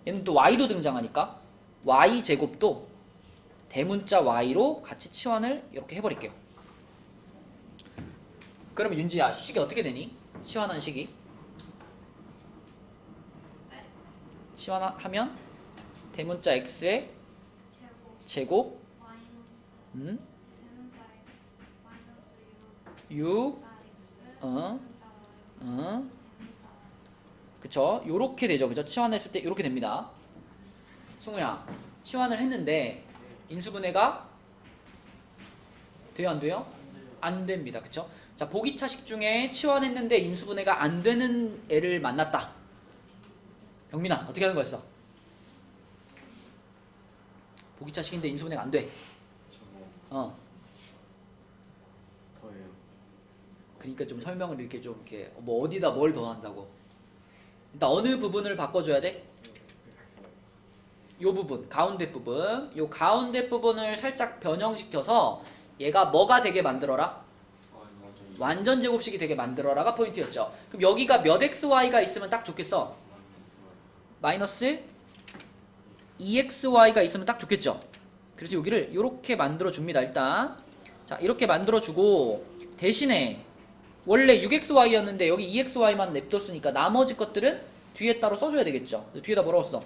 얘는 또 y도 등장하니까 y제곱도 대문자 y로 같이 치환을 이렇게 해버릴게요. 그러면 윤지야, 식이 어떻게 되니? 치환한 식이 치환하면 대문자 x의 제곱 u 그쵸? 요렇게 되죠. 그쵸? 치환했을 때 요렇게 됩니다. 승우야, 치환을 했는데 인수분해가 돼요, 안 돼요? 안 됩니다. 그쵸? 자, 보기차식 중에 치환했는데 인수분해가 안 되는 애를 만났다. 영민아, 어떻게 하는 거였어? 보기차식인데 인수분해가 안 돼. 더해요. 그러니까 좀 설명을 이렇게 뭐 어디다 뭘 더한다고. 일단 어느 부분을 바꿔줘야 돼? 요 부분, 가운데 부분. 요 가운데 부분을 살짝 변형시켜서 얘가 뭐가 되게 만들어라? 완전 제곱식이 되게 만들어라가 포인트였죠. 그럼 여기가 몇 xy가 있으면 딱 좋겠어? 마이너스 2xy가 있으면 딱 좋겠죠. 그래서 여기를 이렇게 만들어 줍니다. 일단 자, 이렇게 만들어 주고, 대신에 원래 6xy였는데 여기 2xy만 냅뒀으니까 나머지 것들은 뒤에 따로 써줘야 되겠죠. 뒤에다 뭐라고 써?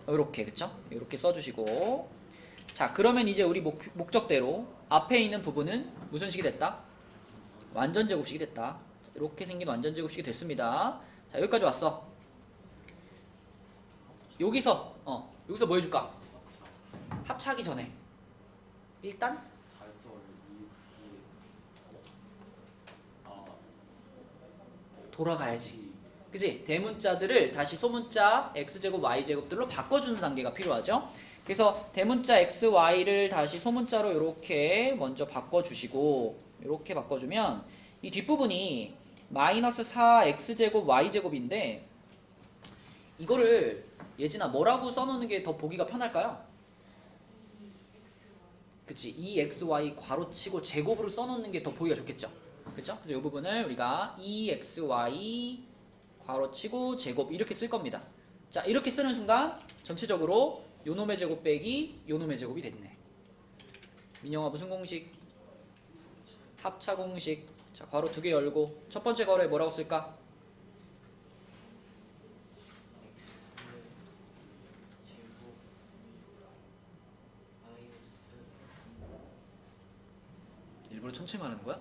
이렇게, 그쵸? 이렇게 써주시고, 자, 그러면 이제 우리 목적대로 앞에 있는 부분은 무슨 식이 됐다? 완전 제곱식이 됐다. 이렇게 생긴 완전 제곱식이 됐습니다. 자, 여기까지 왔어. 여기서 뭐 해줄까? 합차하기 전에 일단 4x월 2x 아 돌아가야지. 그지? 대문자들을 다시 소문자 x제곱 y제곱들로 바꿔주는 단계가 필요하죠. 그래서 대문자 x, y를 다시 소문자로 이렇게 먼저 바꿔주시고 이렇게 바꿔주면 이 뒷부분이 마이너스 4x제곱 y제곱인데 이거를 예진아 뭐라고 써놓는 게 더 보기가 편할까요? 그치? 2xy 괄호치고 제곱으로 써놓는 게 더 보기가 좋겠죠? 그쵸? 그래서 이 부분을 우리가 2xy 괄호치고 제곱 이렇게 쓸 겁니다. 자, 이렇게 쓰는 순간 전체적으로 요놈의 제곱 빼기 요놈의 제곱이 됐네. 민영아 무슨 공식? 합차 공식. 자, 괄호 2개 열고 첫 번째 괄호에 뭐라고 쓸까? 제곱 마이너스 일부러 천천히 말하는 거야?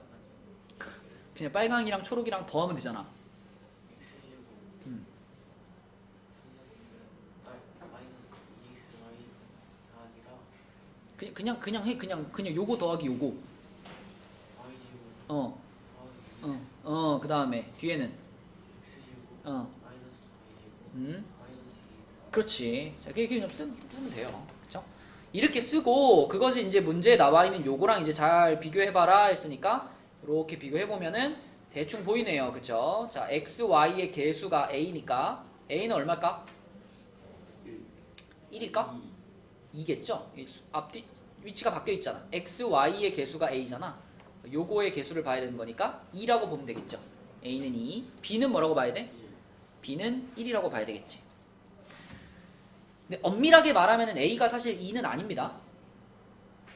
그냥 빨강이랑 초록이랑 더하면 되잖아. x 제곱 음. 플러스 마이너스 2xy가 아니라 그냥 해. 그냥 요거 더하기 요거. y 제곱 어. 더하기 그 다음에 뒤에는 x 제곱 어. 마이너스 y 제곱 마이너스 2x 그렇지. 자, 이렇게 그냥 쓰면 돼요. 그쵸? 이렇게 쓰고 그것이 이제 문제에 나와 있는 요거랑 이제 잘 비교해봐라 했으니까 이렇게 비교해보면은 대충 보이네요. 그쵸? 자, x, y의 개수가 a니까 a는 얼마일까? 1일까? 2겠죠? 앞뒤 위치가 바뀌어 있잖아. x, y의 개수가 a잖아. 요거의 개수를 봐야 되는 거니까 2라고 보면 되겠죠. a는 2, b는 뭐라고 봐야 돼? b는 1이라고 봐야 되겠지. 근데 엄밀하게 말하면 a가 사실 2는 아닙니다.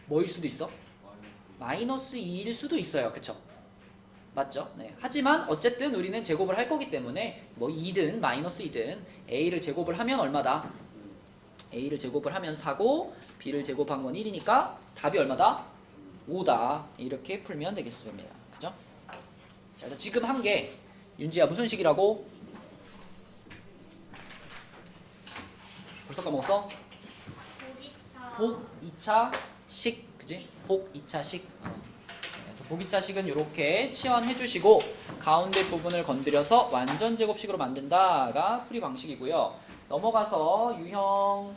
뭐일 수도 있어? 마이너스 2일 수도 있어요. 그쵸? 맞죠? 네. 하지만 어쨌든 우리는 제곱을 할 거기 때문에 뭐 2든 마이너스 2든 a를 제곱을 하면 얼마다? a를 제곱을 하면 4고 b를 제곱한 건 1이니까 답이 얼마다? 5다. 이렇게 풀면 되겠습니다. 그죠? 자, 그래서 지금 한 게 윤지야 무슨 식이라고? 벌써 까먹었어? 복 2차 식. 그지? 복 2차 식. 복 2차 식은 이렇게 치환해 주시고 가운데 부분을 건드려서 완전 제곱식으로 만든다가 풀이 방식이고요. 넘어가서 유형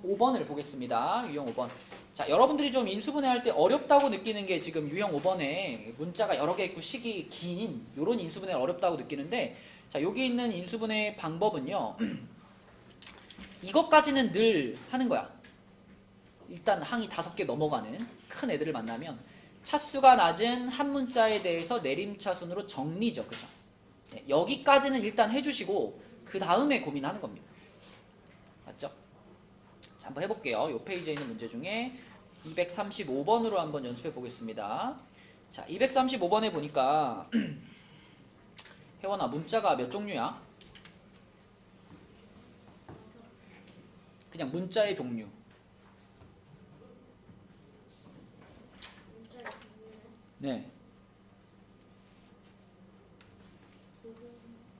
5번을 보겠습니다. 유형 5번. 자, 여러분들이 좀 인수분해할 때 어렵다고 느끼는 게 지금 유형 5번에 문자가 여러 개 있고 식이 긴 요런 인수분해 어렵다고 느끼는데 자, 여기 있는 인수분해 방법은요. 이것까지는 늘 하는 거야. 일단 항이 5개 넘어가는 큰 애들을 만나면 차수가 낮은 한 문자에 대해서 내림차순으로 정리죠. 그죠? 네, 여기까지는 일단 해주시고 그 다음에 고민하는 겁니다. 맞죠? 자, 한번 해볼게요. 이 페이지에 있는 문제 중에 235번으로 한번 연습해 보겠습니다. 자, 235번에 보니까 혜원아 문자가 몇 종류야? 그냥 문자의 종류. 네.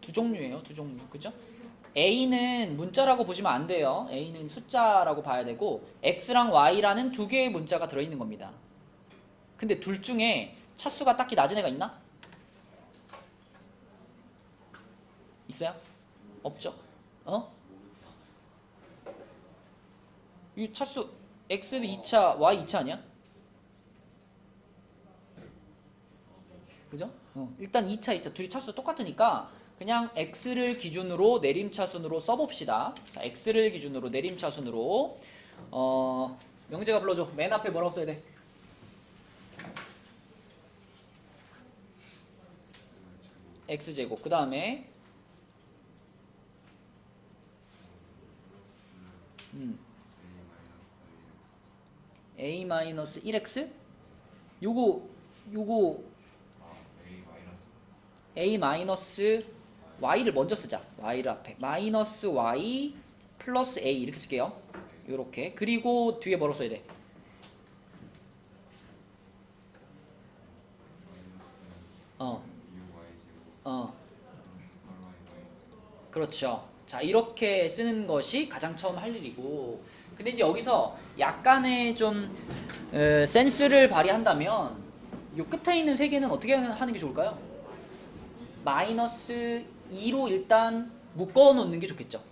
두 종류예요. 두 종류. 그죠? A는 문자라고 보시면 안 돼요. A는 숫자라고 봐야 되고 X랑 Y라는 두 개의 문자가 들어있는 겁니다. 근데 둘 중에 차수가 딱히 낮은 애가 있나? 있어요? 없죠? 이 차수 X는 2차, Y 2차 아니야? 그죠? 일단 2차, 2차 둘이 차수 똑같으니까 그냥 x를 기준으로 내림차순으로 써봅시다. 자, x를 기준으로 내림차순으로 명재가 불러줘. 맨 앞에 뭐라고 써야 돼? x제곱. 그 다음에 a-1x? 요거 a 마이너스 y를 먼저 쓰자. y를 앞에 마이너스 y 플러스 a 이렇게 쓸게요. 요렇게. 그리고 뒤에 뭐로 써야 돼? 그렇죠. 자, 이렇게 쓰는 것이 가장 처음 할 일이고, 근데 이제 여기서 약간의 좀 센스를 발휘한다면 요 끝에 있는 세 개는 어떻게 하는 게 좋을까요? 마이너스 2로 일단 묶어 놓는 게 좋겠죠.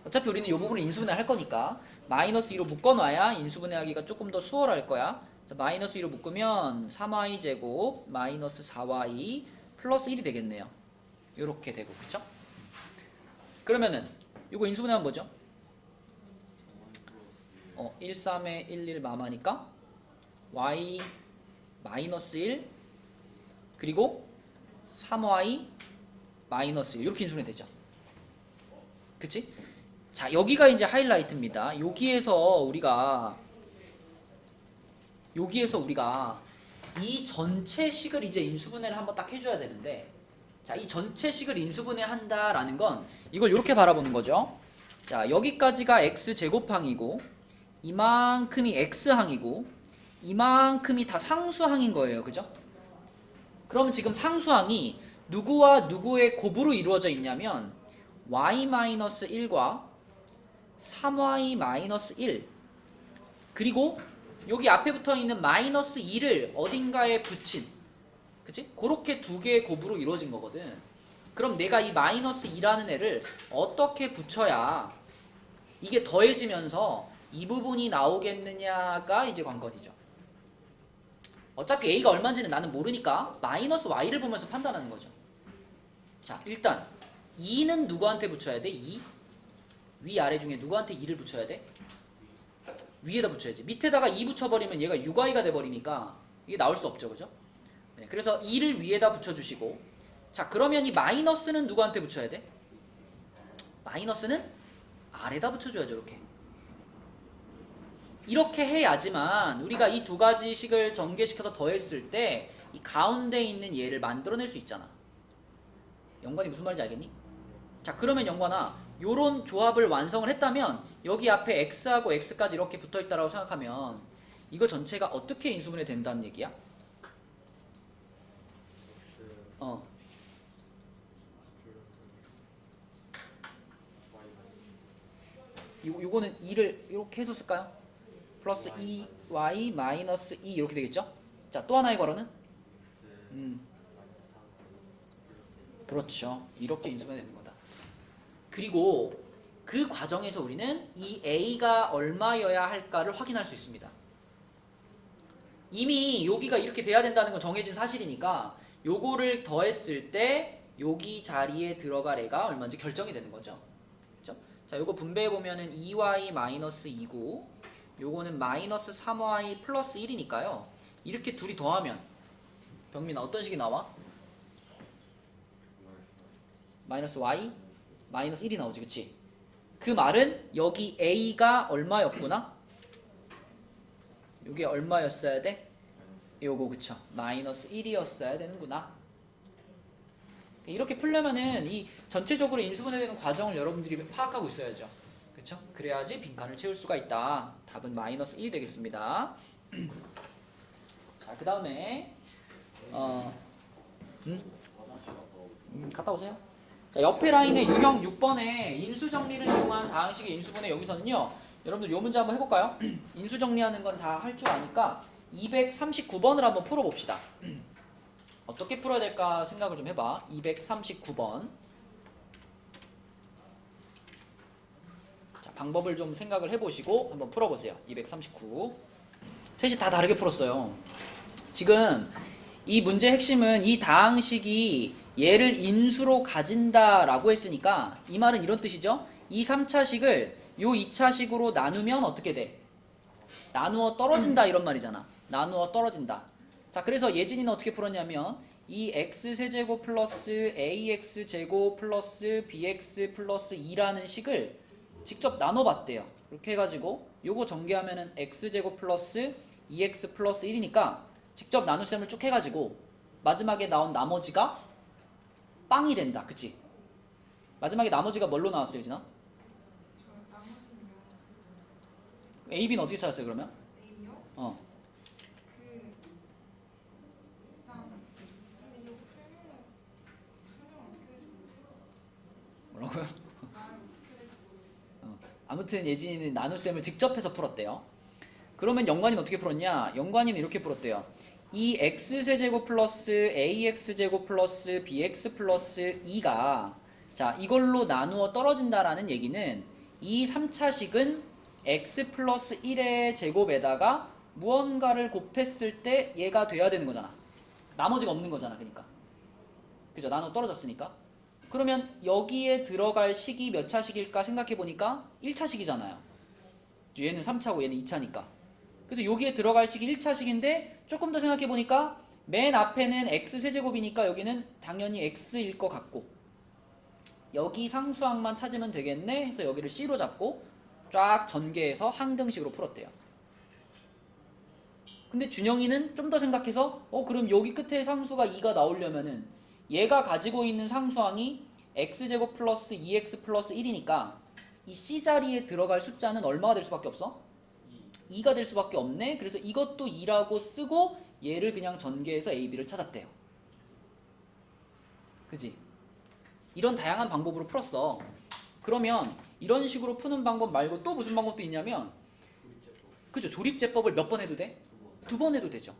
어차피 우리는 이 부분을 인수분해 할 거니까 마이너스 2로 묶어 놔야 인수분해하기가 조금 더 수월할 거야. 자, 마이너스 2로 묶으면 3y 제곱 마이너스 4y 플러스 1이 되겠네요. 이렇게 되고, 그쵸? 그러면은 이거 인수분해하면 뭐죠? 1, 3에 1, 1 마마니까 y 마이너스 1 그리고 3y 마이너스 1 이렇게 인수분해 되죠. 그치? 자, 여기가 이제 하이라이트입니다. 여기에서 우리가 이 전체 식을 이제 인수분해를 한번 딱 해줘야 되는데, 자, 이 전체 식을 인수분해 한다라는 건 이걸 이렇게 바라보는 거죠. 자, 여기까지가 x 제곱항이고 이만큼이 x항이고 이만큼이 다 상수항인 거예요. 그죠? 그럼 지금 상수항이 누구와 누구의 곱으로 이루어져 있냐면 y-1과 3y-1 그리고 여기 앞에 붙어 있는 마이너스 2를 어딘가에 붙인, 그치? 그렇게 두 개의 곱으로 이루어진 거거든. 그럼 내가 이 마이너스 2라는 애를 어떻게 붙여야 이게 더해지면서 이 부분이 나오겠느냐가 이제 관건이죠. 어차피 a가 얼마인지는 나는 모르니까 마이너스 y를 보면서 판단하는 거죠. 자, 일단 2는 누구한테 붙여야 돼? 2. 위아래 중에 누구한테 2를 붙여야 돼? 위에다 붙여야지. 밑에다가 2 붙여버리면 얘가 6y가 돼버리니까 이게 나올 수 없죠. 그죠? 네, 그래서 2를 위에다 붙여주시고, 자, 그러면 이 마이너스는 누구한테 붙여야 돼? 마이너스는 아래다 붙여줘야죠. 이렇게 해야지만 우리가 이 두 가지 식을 전개시켜서 더했을 때 이 가운데 있는 얘를 만들어낼 수 있잖아. 영관이 무슨 말인지 알겠니? 자, 그러면 영관아, 요런 조합을 완성을 했다면 여기 앞에 x하고 x까지 이렇게 붙어있다라고 생각하면 이거 전체가 어떻게 인수분해 된다는 얘기야? X 어, 플러스 Y 요거는 2를 이렇게 해서 쓸까요? 플러스 2y 마이너스 2 이렇게 되겠죠? 자, 또 하나의 괄호는? X 음, 마이너스 3 플러스 그렇죠. 이렇게 인수분해 되는 거다. 그리고 그 과정에서 우리는 이 a가 얼마여야 할까를 확인할 수 있습니다. 이미 여기가 이렇게 돼야 된다는 건 정해진 사실이니까 요거를 더했을 때 여기 자리에 들어갈 애가 얼마인지 결정이 되는 거죠. 그렇죠? 자, 요거 분배해 보면은 2y 마이너스 2고 요거는 마이너스 3y 플러스 1이니까요. 이렇게 둘이 더하면 병민아 어떤 식이 나와? 마이너스 y 마이너스 1이 나오지. 그치? 그 말은 여기 a가 얼마였구나? 요게 얼마였어야 돼? 요거 그쵸? 마이너스 1이었어야 되는구나. 이렇게 풀려면은 이 전체적으로 인수분해되는 과정을 여러분들이 파악하고 있어야죠. 그쵸? 그래야지 빈칸을 채울 수가 있다. 답은 마이너스 1이 되겠습니다. 자, 그 다음에 갔다 오세요. 자, 옆에 라인의 유형 6번에 인수정리를 이용한 다항식의 인수분해, 여기서는요 여러분들 요 문제 한번 해볼까요? 인수정리하는 건 다 할 줄 아니까 239번을 한번 풀어봅시다. 어떻게 풀어야 될까 생각을 좀 해봐. 239번. 자, 방법을 좀 생각을 해보시고 한번 풀어보세요. 239. 셋이 다 다르게 풀었어요. 지금 이 문제의 핵심은 이 다항식이 얘를 인수로 가진다라고 했으니까 이 말은 이런 뜻이죠. 이 3차식을 요 2차식으로 나누면 어떻게 돼? 나누어 떨어진다 이런 말이잖아. 나누어 떨어진다. 자, 그래서 예진이는 어떻게 풀었냐면 이 x세제곱 플러스 ax제곱 플러스 bx 플러스 2라는 식을 직접 나눠봤대요. 그렇게 해가지고 요거 전개하면은 x제곱 플러스 2x 플러스 1이니까 직접 나눗셈을 쭉 해가지고 마지막에 나온 나머지가 빵이 된다. 그치? 마지막에 나머지가 뭘로 나왔어요, 예진아? A, B는 어떻게 찾았어요, 그러면? A요? 어. 근데 이거 설명 어떻게 해줘? 뭐라고요? 아무튼 예진이는 나눗셈을 직접 해서 풀었대요. 그러면 연관이는 어떻게 풀었냐? 연관이는 이렇게 풀었대요. 이 x세제곱 플러스 ax제곱 플러스 bx 플러스 2가 자 이걸로 나누어 떨어진다라는 얘기는 이 3차식은 x 플러스 1의 제곱에다가 무언가를 곱했을 때 얘가 돼야 되는 거잖아. 나머지가 없는 거잖아. 그러니까 그죠? 나누어 떨어졌으니까. 그러면 여기에 들어갈 식이 몇 차식일까 생각해보니까 1차식이잖아요. 얘는 3차고 얘는 2차니까. 그래서 여기에 들어갈 식이 1차식인데 조금 더 생각해보니까 맨 앞에는 x세제곱이니까 여기는 당연히 x일 것 같고 여기 상수항만 찾으면 되겠네 해서 여기를 c로 잡고 쫙 전개해서 항등식으로 풀었대요. 근데 준영이는 좀 더 생각해서 그럼 여기 끝에 상수가 2가 나오려면은 얘가 가지고 있는 상수항이 x제곱 플러스 2x 플러스 1이니까 이 c자리에 들어갈 숫자는 얼마가 될 수밖에 없어? 2가 될 수밖에 없네. 그래서 이것도 2라고 쓰고 얘를 그냥 전개해서 a, b를 찾았대요. 그지? 이런 다양한 방법으로 풀었어. 그러면 이런 식으로 푸는 방법 말고 또 무슨 방법도 있냐면 그죠? 조립제법을 몇 번 해도 돼? 2번 해도 되죠.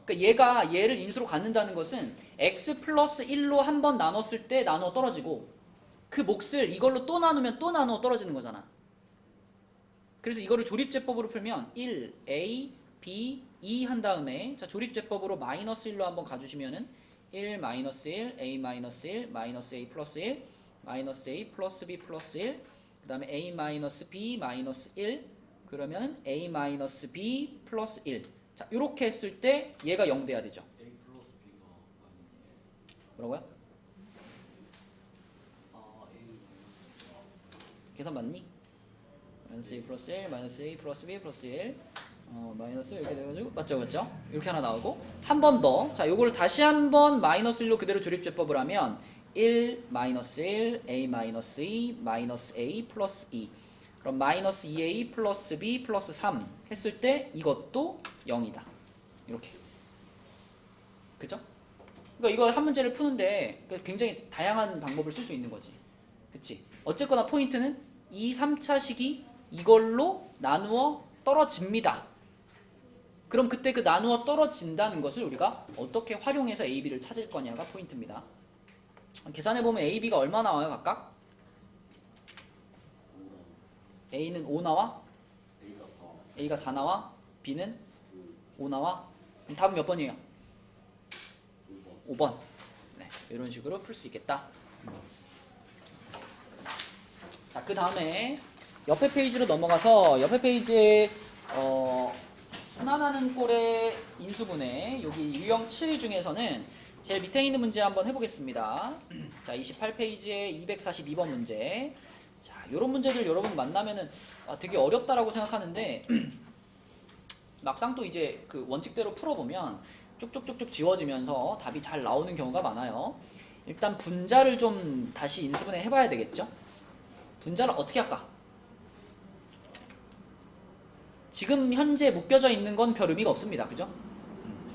그러니까 얘가 얘를 인수로 갖는다는 것은 x 플러스 1로 한 번 나눴을 때 나누어 떨어지고 그 몫을 이걸로 또 나누면 또 나누어 떨어지는 거잖아. 그래서 이거를 조립제법으로 풀면 1, a, b, 2 한 다음에 자 조립제법으로 마이너스 1로 한번 가주시면은 1, 마이너스 1, a, 마이너스 1, 마이너스 a 플러스 1, 마이너스 a 플러스 b 플러스 1, 그 다음에 a 마이너스 b 마이너스 1, 그러면 a 마이너스 b 플러스 1. 자, 이렇게 했을 때 얘가 0 돼야 되죠. A 플러스 B가 뭐라고요? A 계산 맞니? 마이너스 a 플러스 1, 마이너스 a 플러스 b 플러스 1, 마이너스 이렇게 돼가지고 맞죠? 이렇게 하나 나오고 한 번 더. 자, 요걸 다시 한번 마이너스 1로 그대로 조립제법을 하면 1, 마이너스 1, a 마이너스 2, 마이너스 a 플러스 2. 그럼 마이너스 2a 플러스 b 플러스 3 했을 때 이것도 0이다. 이렇게. 그죠? 그러니까 이거 한 문제를 푸는데 굉장히 다양한 방법을 쓸 수 있는 거지. 그치? 어쨌거나 포인트는 이 3차식이 이걸로 나누어 떨어집니다. 그럼 그때 그 나누어 떨어진다는 것을 우리가 어떻게 활용해서 a, b를 찾을 거냐가 포인트입니다. 계산해보면 a, b가 얼마 나와요 각각? a는 5 나와? a가 4 나와? b는 5 나와? 그럼 답은 몇 번이에요? 5번. 네, 이런 식으로 풀 수 있겠다. 자, 그 다음에 옆에 페이지로 넘어가서 옆에 페이지에 순환하는 꼴의 인수분해 여기 유형 7 중에서는 제일 밑에 있는 문제 한번 해보겠습니다. 자, 28페이지에 242번 문제. 자, 요런 문제들 여러분 만나면은 되게 어렵다라고 생각하는데 막상 또 이제 그 원칙대로 풀어보면 쭉쭉쭉쭉 지워지면서 답이 잘 나오는 경우가 많아요. 일단 분자를 좀 다시 인수분해 해봐야 되겠죠? 분자를 어떻게 할까? 지금 현재 묶여져 있는 건 별 의미가 없습니다. 그죠?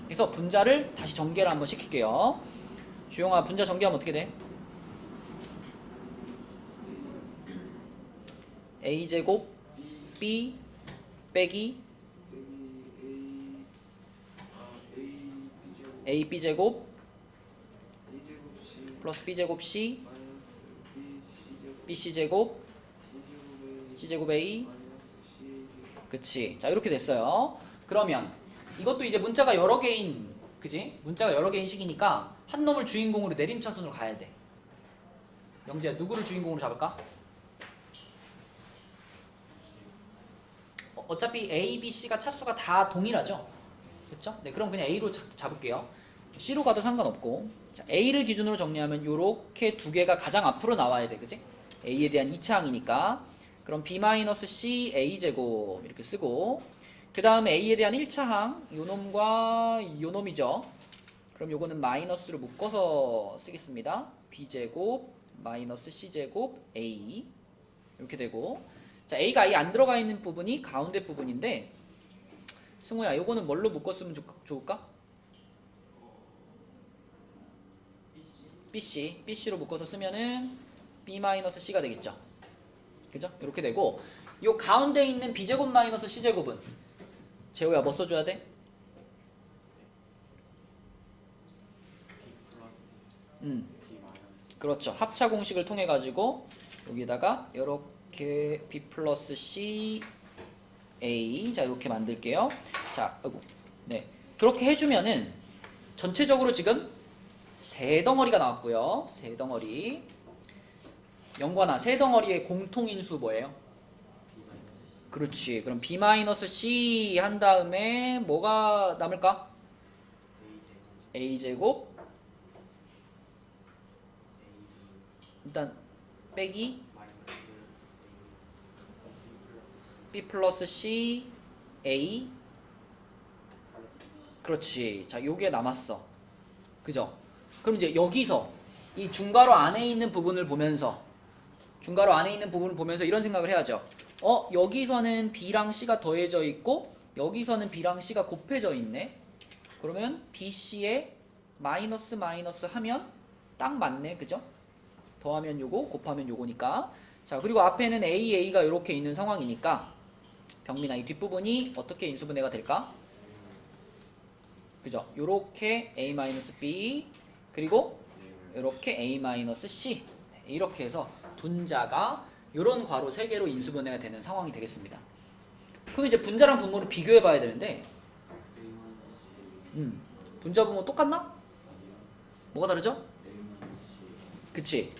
그래서 분자를 다시 전개를 한번 시킬게요. 주영아, 분자 전개하면 어떻게 돼? a제곱 b 빼기 a b제곱 플러스 b제곱 c bc제곱 c제곱 a. 그치. 자, 이렇게 됐어요. 그러면 이것도 이제 문자가 여러 개인, 그지? 문자가 여러 개인 식이니까 한 놈을 주인공으로 내림차순으로 가야 돼. 영재야, 누구를 주인공으로 잡을까? 어차피 A, B, C가 차수가 다 동일하죠? 그쵸? 네, 그럼 그냥 A로 잡을게요. C로 가도 상관없고. 자, A를 기준으로 정리하면 요렇게 두 개가 가장 앞으로 나와야 돼, 그지? A에 대한 2차항이니까. 그럼 B-C A제곱 이렇게 쓰고, 그 다음에 A에 대한 1차항 요놈과 요놈이죠. 그럼 요거는 마이너스로 묶어서 쓰겠습니다. B제곱 마이너스 C제곱 A 이렇게 되고, 자, A가 아예 안 들어가 있는 부분이 가운데 부분인데, 승우야, 요거는 뭘로 묶었으면 좋을까? BC. BC로 묶어서 쓰면은 B-C가 되겠죠. 그죠? 이렇게 되고 요 가운데 있는 b제곱 마이너스 c제곱은 재호야 뭐 써줘야 돼? B 플러스 B 마이너스 그렇죠. 합차 공식을 통해 가지고 여기다가 이렇게 b 플러스 c a 자 이렇게 만들게요. 자, 아이고, 네 그렇게 해주면은 전체적으로 지금 세 덩어리가 나왔고요. 세 덩어리. 영관아, 세 덩어리의 공통인수 뭐예요? B 마이너스 C 그렇지. 그럼 b-c 한 다음에 뭐가 남을까? A 제곱 a제곱 A 일단 빼기 마이너스 A b 플러스 c a 플러스 C 그렇지. 자, 요게 남았어. 그죠? 그럼 이제 여기서 이 중괄호 안에 있는 부분을 보면서 이런 생각을 해야죠. 여기서는 b랑 c가 더해져 있고 여기서는 b랑 c가 곱해져 있네. 그러면 bc에 마이너스 마이너스 하면 딱 맞네. 그죠? 더하면 요거, 곱하면 요거니까. 자, 그리고 앞에는 a가 이렇게 있는 상황이니까 병민아 이 뒷부분이 어떻게 인수분해가 될까? 그죠? 요렇게 a-b 그리고 이렇게 a-c 이렇게 해서 분자가 요런 괄호 3개로 인수분해가 되는 상황이 되겠습니다. 그럼 이제 분자랑 분모를 비교해 봐야 되는데 A 마이너스 C 분자 분모 똑같나? 뭐가 다르죠? A 마이너스 C 그치?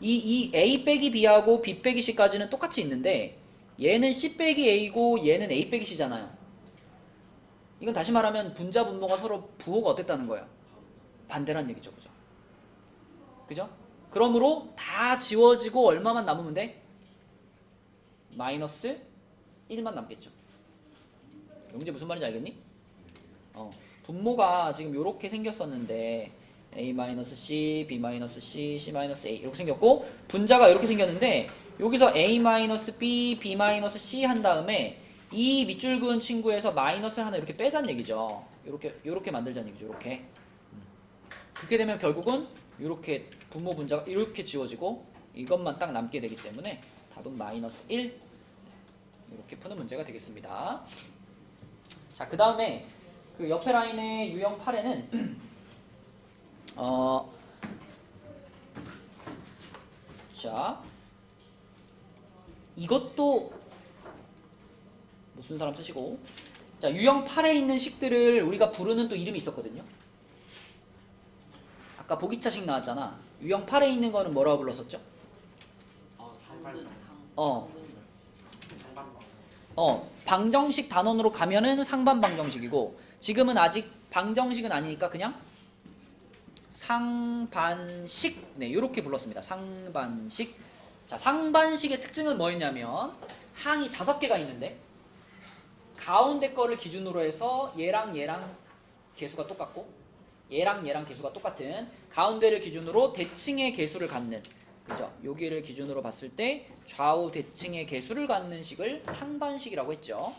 이 a 빼기 b하고 b 빼기 c까지는 똑같이 있는데 얘는 c 빼기 a고 얘는 a 빼기 c잖아요. 이건 다시 말하면 분자 분모가 서로 부호가 어땠다는 거예요? 반대란 얘기죠. 그죠? 그죠? 그러므로 다 지워지고 얼마만 남으면 돼? 마이너스 1만 남겠죠. 영재 무슨 말인지 알겠니? 분모가 지금 이렇게 생겼었는데 a-c, b-c, c-a 이렇게 생겼고 분자가 이렇게 생겼는데 여기서 a-b, b-c 한 다음에 이 밑줄 그은 친구에서 마이너스를 하나 이렇게 빼자는 얘기죠. 이렇게 만들자는 얘기죠. 이렇게. 그렇게 되면 결국은 이렇게 분모 분자가 이렇게 지워지고 이것만 딱 남게 되기 때문에 답은 마이너스 1 이렇게 푸는 문제가 되겠습니다. 자, 그 다음에 그 옆에 라인의 유형 8에는 자 이것도 무슨 사람 쓰시고 자 유형 8에 있는 식들을 우리가 부르는 또 이름이 있었거든요. 아까 보기차식 나왔잖아. 유형 8에 있는 거는 뭐라고 불렀었죠? 방정식 단원으로 가면은 상반 방정식이고 지금은 아직 방정식은 아니니까 그냥 상반식 네 이렇게 불렀습니다. 상반식. 자, 상반식의 특징은 뭐였냐면 항이 5개가 있는데 가운데 거를 기준으로 해서 얘랑 개수가 똑같고 얘랑 개수가 똑같은 가운데를 기준으로 대칭의 개수를 갖는 그죠? 여기를 기준으로 봤을 때 좌우 대칭의 개수를 갖는 식을 상반식이라고 했죠.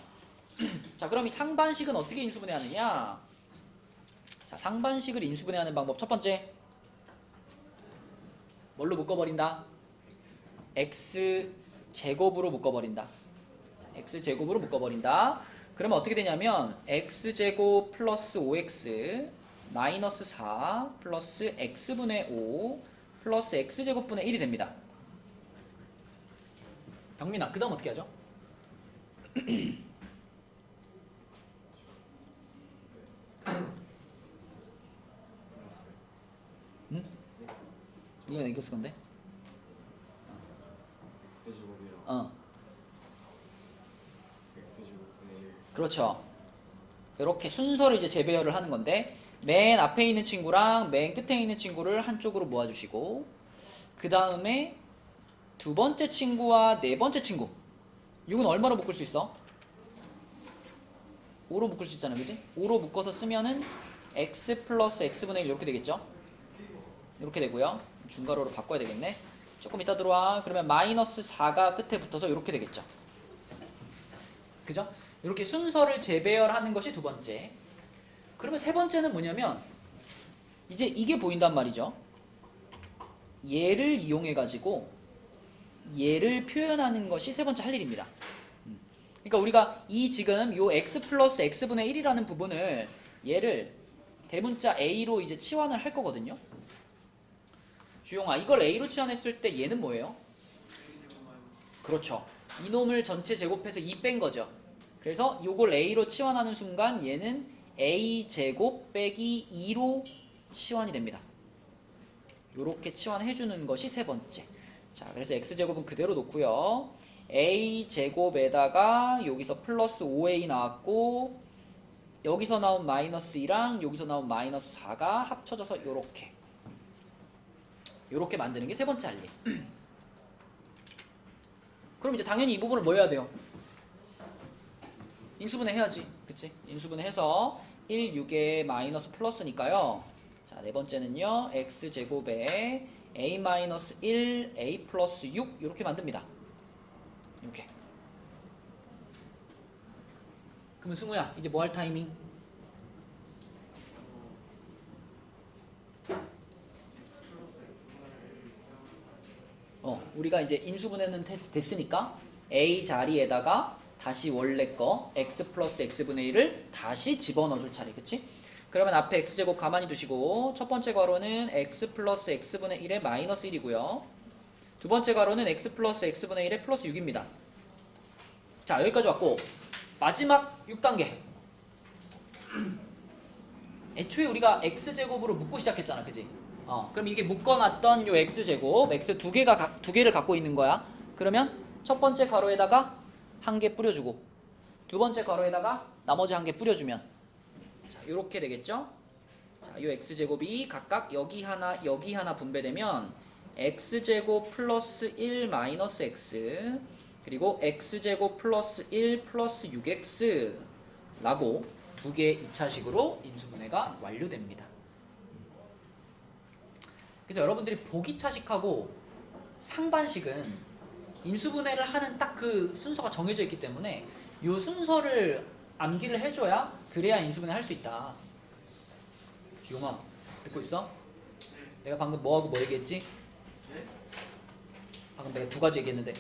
자, 그럼 이 상반식은 어떻게 인수분해하느냐? 자, 상반식을 인수분해하는 방법 첫 번째 뭘로 묶어버린다? x제곱으로 묶어버린다. x제곱으로 묶어버린다. 그러면 어떻게 되냐면 x제곱 플러스 5x 마이너스 4 플러스 x분의 5 플러스 x제곱분의 1이 됩니다. 병민아, 그 다음 어떻게 하죠? 응? 이건 이겼을 건데? X제곱이랑 X제곱분의 1 그렇죠. 이렇게 순서를 이제 재배열을 하는 건데 맨 앞에 있는 친구랑 맨 끝에 있는 친구를 한쪽으로 모아주시고 그 다음에 두 번째 친구와 네 번째 친구 이건 얼마로 묶을 수 있어? 5로 묶을 수 있잖아. 그지? 5로 묶어서 쓰면은 x 플러스 x분의 1 이렇게 되겠죠? 이렇게 되고요. 중괄호로 바꿔야 되겠네. 조금 이따 들어와. 그러면 마이너스 4가 끝에 붙어서 이렇게 되겠죠. 그죠? 이렇게 순서를 재배열하는 것이 두 번째. 그러면 세 번째는 뭐냐면 이제 이게 보인단 말이죠. 얘를 이용해 가지고 얘를 표현하는 것이 세 번째 할 일입니다. 그러니까 우리가 이 지금 요 x 플러스 x분의 1이라는 부분을 얘를 대문자 a로 이제 치환을 할 거거든요. 주용아, 이걸 a로 치환했을 때 얘는 뭐예요? 그렇죠. 이놈을 전체 제곱해서 2 뺀 거죠. 그래서 요걸 a로 치환하는 순간 얘는 a제곱 빼기 2로 치환이 됩니다. 요렇게 치환해주는 것이 세 번째. 자, 그래서 x제곱은 그대로 놓고요. a제곱에다가 여기서 플러스 5a 나왔고 여기서 나온 마이너스 2랑 여기서 나온 마이너스 4가 합쳐져서 요렇게 만드는 게 세 번째 할 일. 그럼 이제 당연히 이 부분을 뭐 해야 돼요? 인수분해 해야지. 그치? 인수분해 해서 1, 6에 마이너스 플러스니까요. 자, 네 번째는요. x제곱에 a 마이너스 1, a 플러스 6 이렇게 만듭니다. 이렇게. 그러면 승우야, 이제 뭐 할 타이밍? 우리가 이제 인수분해는 됐으니까 a 자리에다가 다시 원래 거 x 플러스 x분의 1을 다시 집어넣어줄 차례. 그치? 그러면 앞에 x제곱 가만히 두시고 첫 번째 괄호는 x 플러스 x분의 1의 마이너스 1이고요. 두 번째 괄호는 x 플러스 x분의 1의 플러스 6입니다. 자, 여기까지 왔고 마지막 6단계. 애초에 우리가 x제곱으로 묶고 시작했잖아. 그치? 그럼 이게 묶어놨던 요 x제곱, x 두 개를 갖고 있는 거야. 그러면 첫 번째 괄호에다가 한 개 뿌려주고 두 번째 괄호에다가 나머지 한 개 뿌려주면 자, 요렇게 되겠죠? 자, 요 x제곱이 각각 여기 하나 분배되면 x제곱 플러스 1 마이너스 x 그리고 x제곱 플러스 1 플러스 6x 라고 두 개 2차식으로 인수분해가 완료됩니다. 그래서 여러분들이 보기차식하고 상반식은 인수분해를 하는 딱 그 순서가 정해져 있기 때문에 이 순서를 암기를 해줘야 그래야 인수분해 할 수 있다. 주용아, 듣고 있어? 내가 방금 뭐하고 뭐 얘기했지? 방금 내가 두 가지 얘기했는데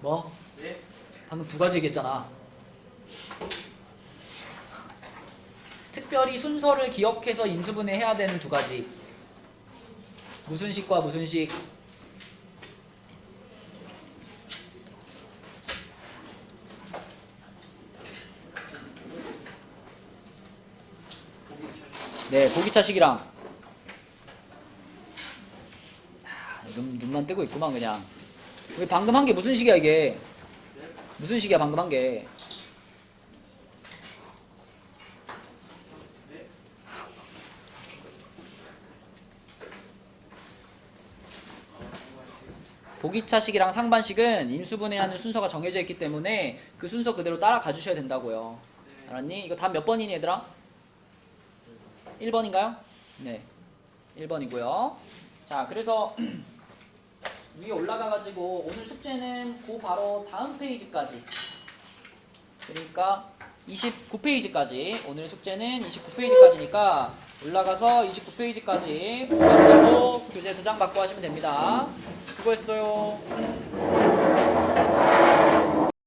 뭐? 방금 두 가지 얘기했잖아. 특별히 순서를 기억해서 인수분해 해야 되는 두 가지. 무슨 식과 무슨 식? 네, 보기차식이랑. 눈만 뜨고 있구만 그냥. 우리 방금 한 게 무슨 식이야 이게? 무슨 식이야 방금 한 게? 보기차식이랑 상반식은 인수분해하는 순서가 정해져 있기 때문에 그 순서 그대로 따라가 주셔야 된다고요. 알았니? 이거 답 몇 번이니 얘들아? 1번인가요? 네, 1번이고요. 자, 그래서 위에 올라가가지고 오늘 숙제는 그 바로 다음 페이지까지, 그러니까 29페이지까지, 오늘 숙제는 29페이지까지니까 올라가서 29페이지까지 보시고 교재 2장 받고 하시면 됩니다. 수고했어요.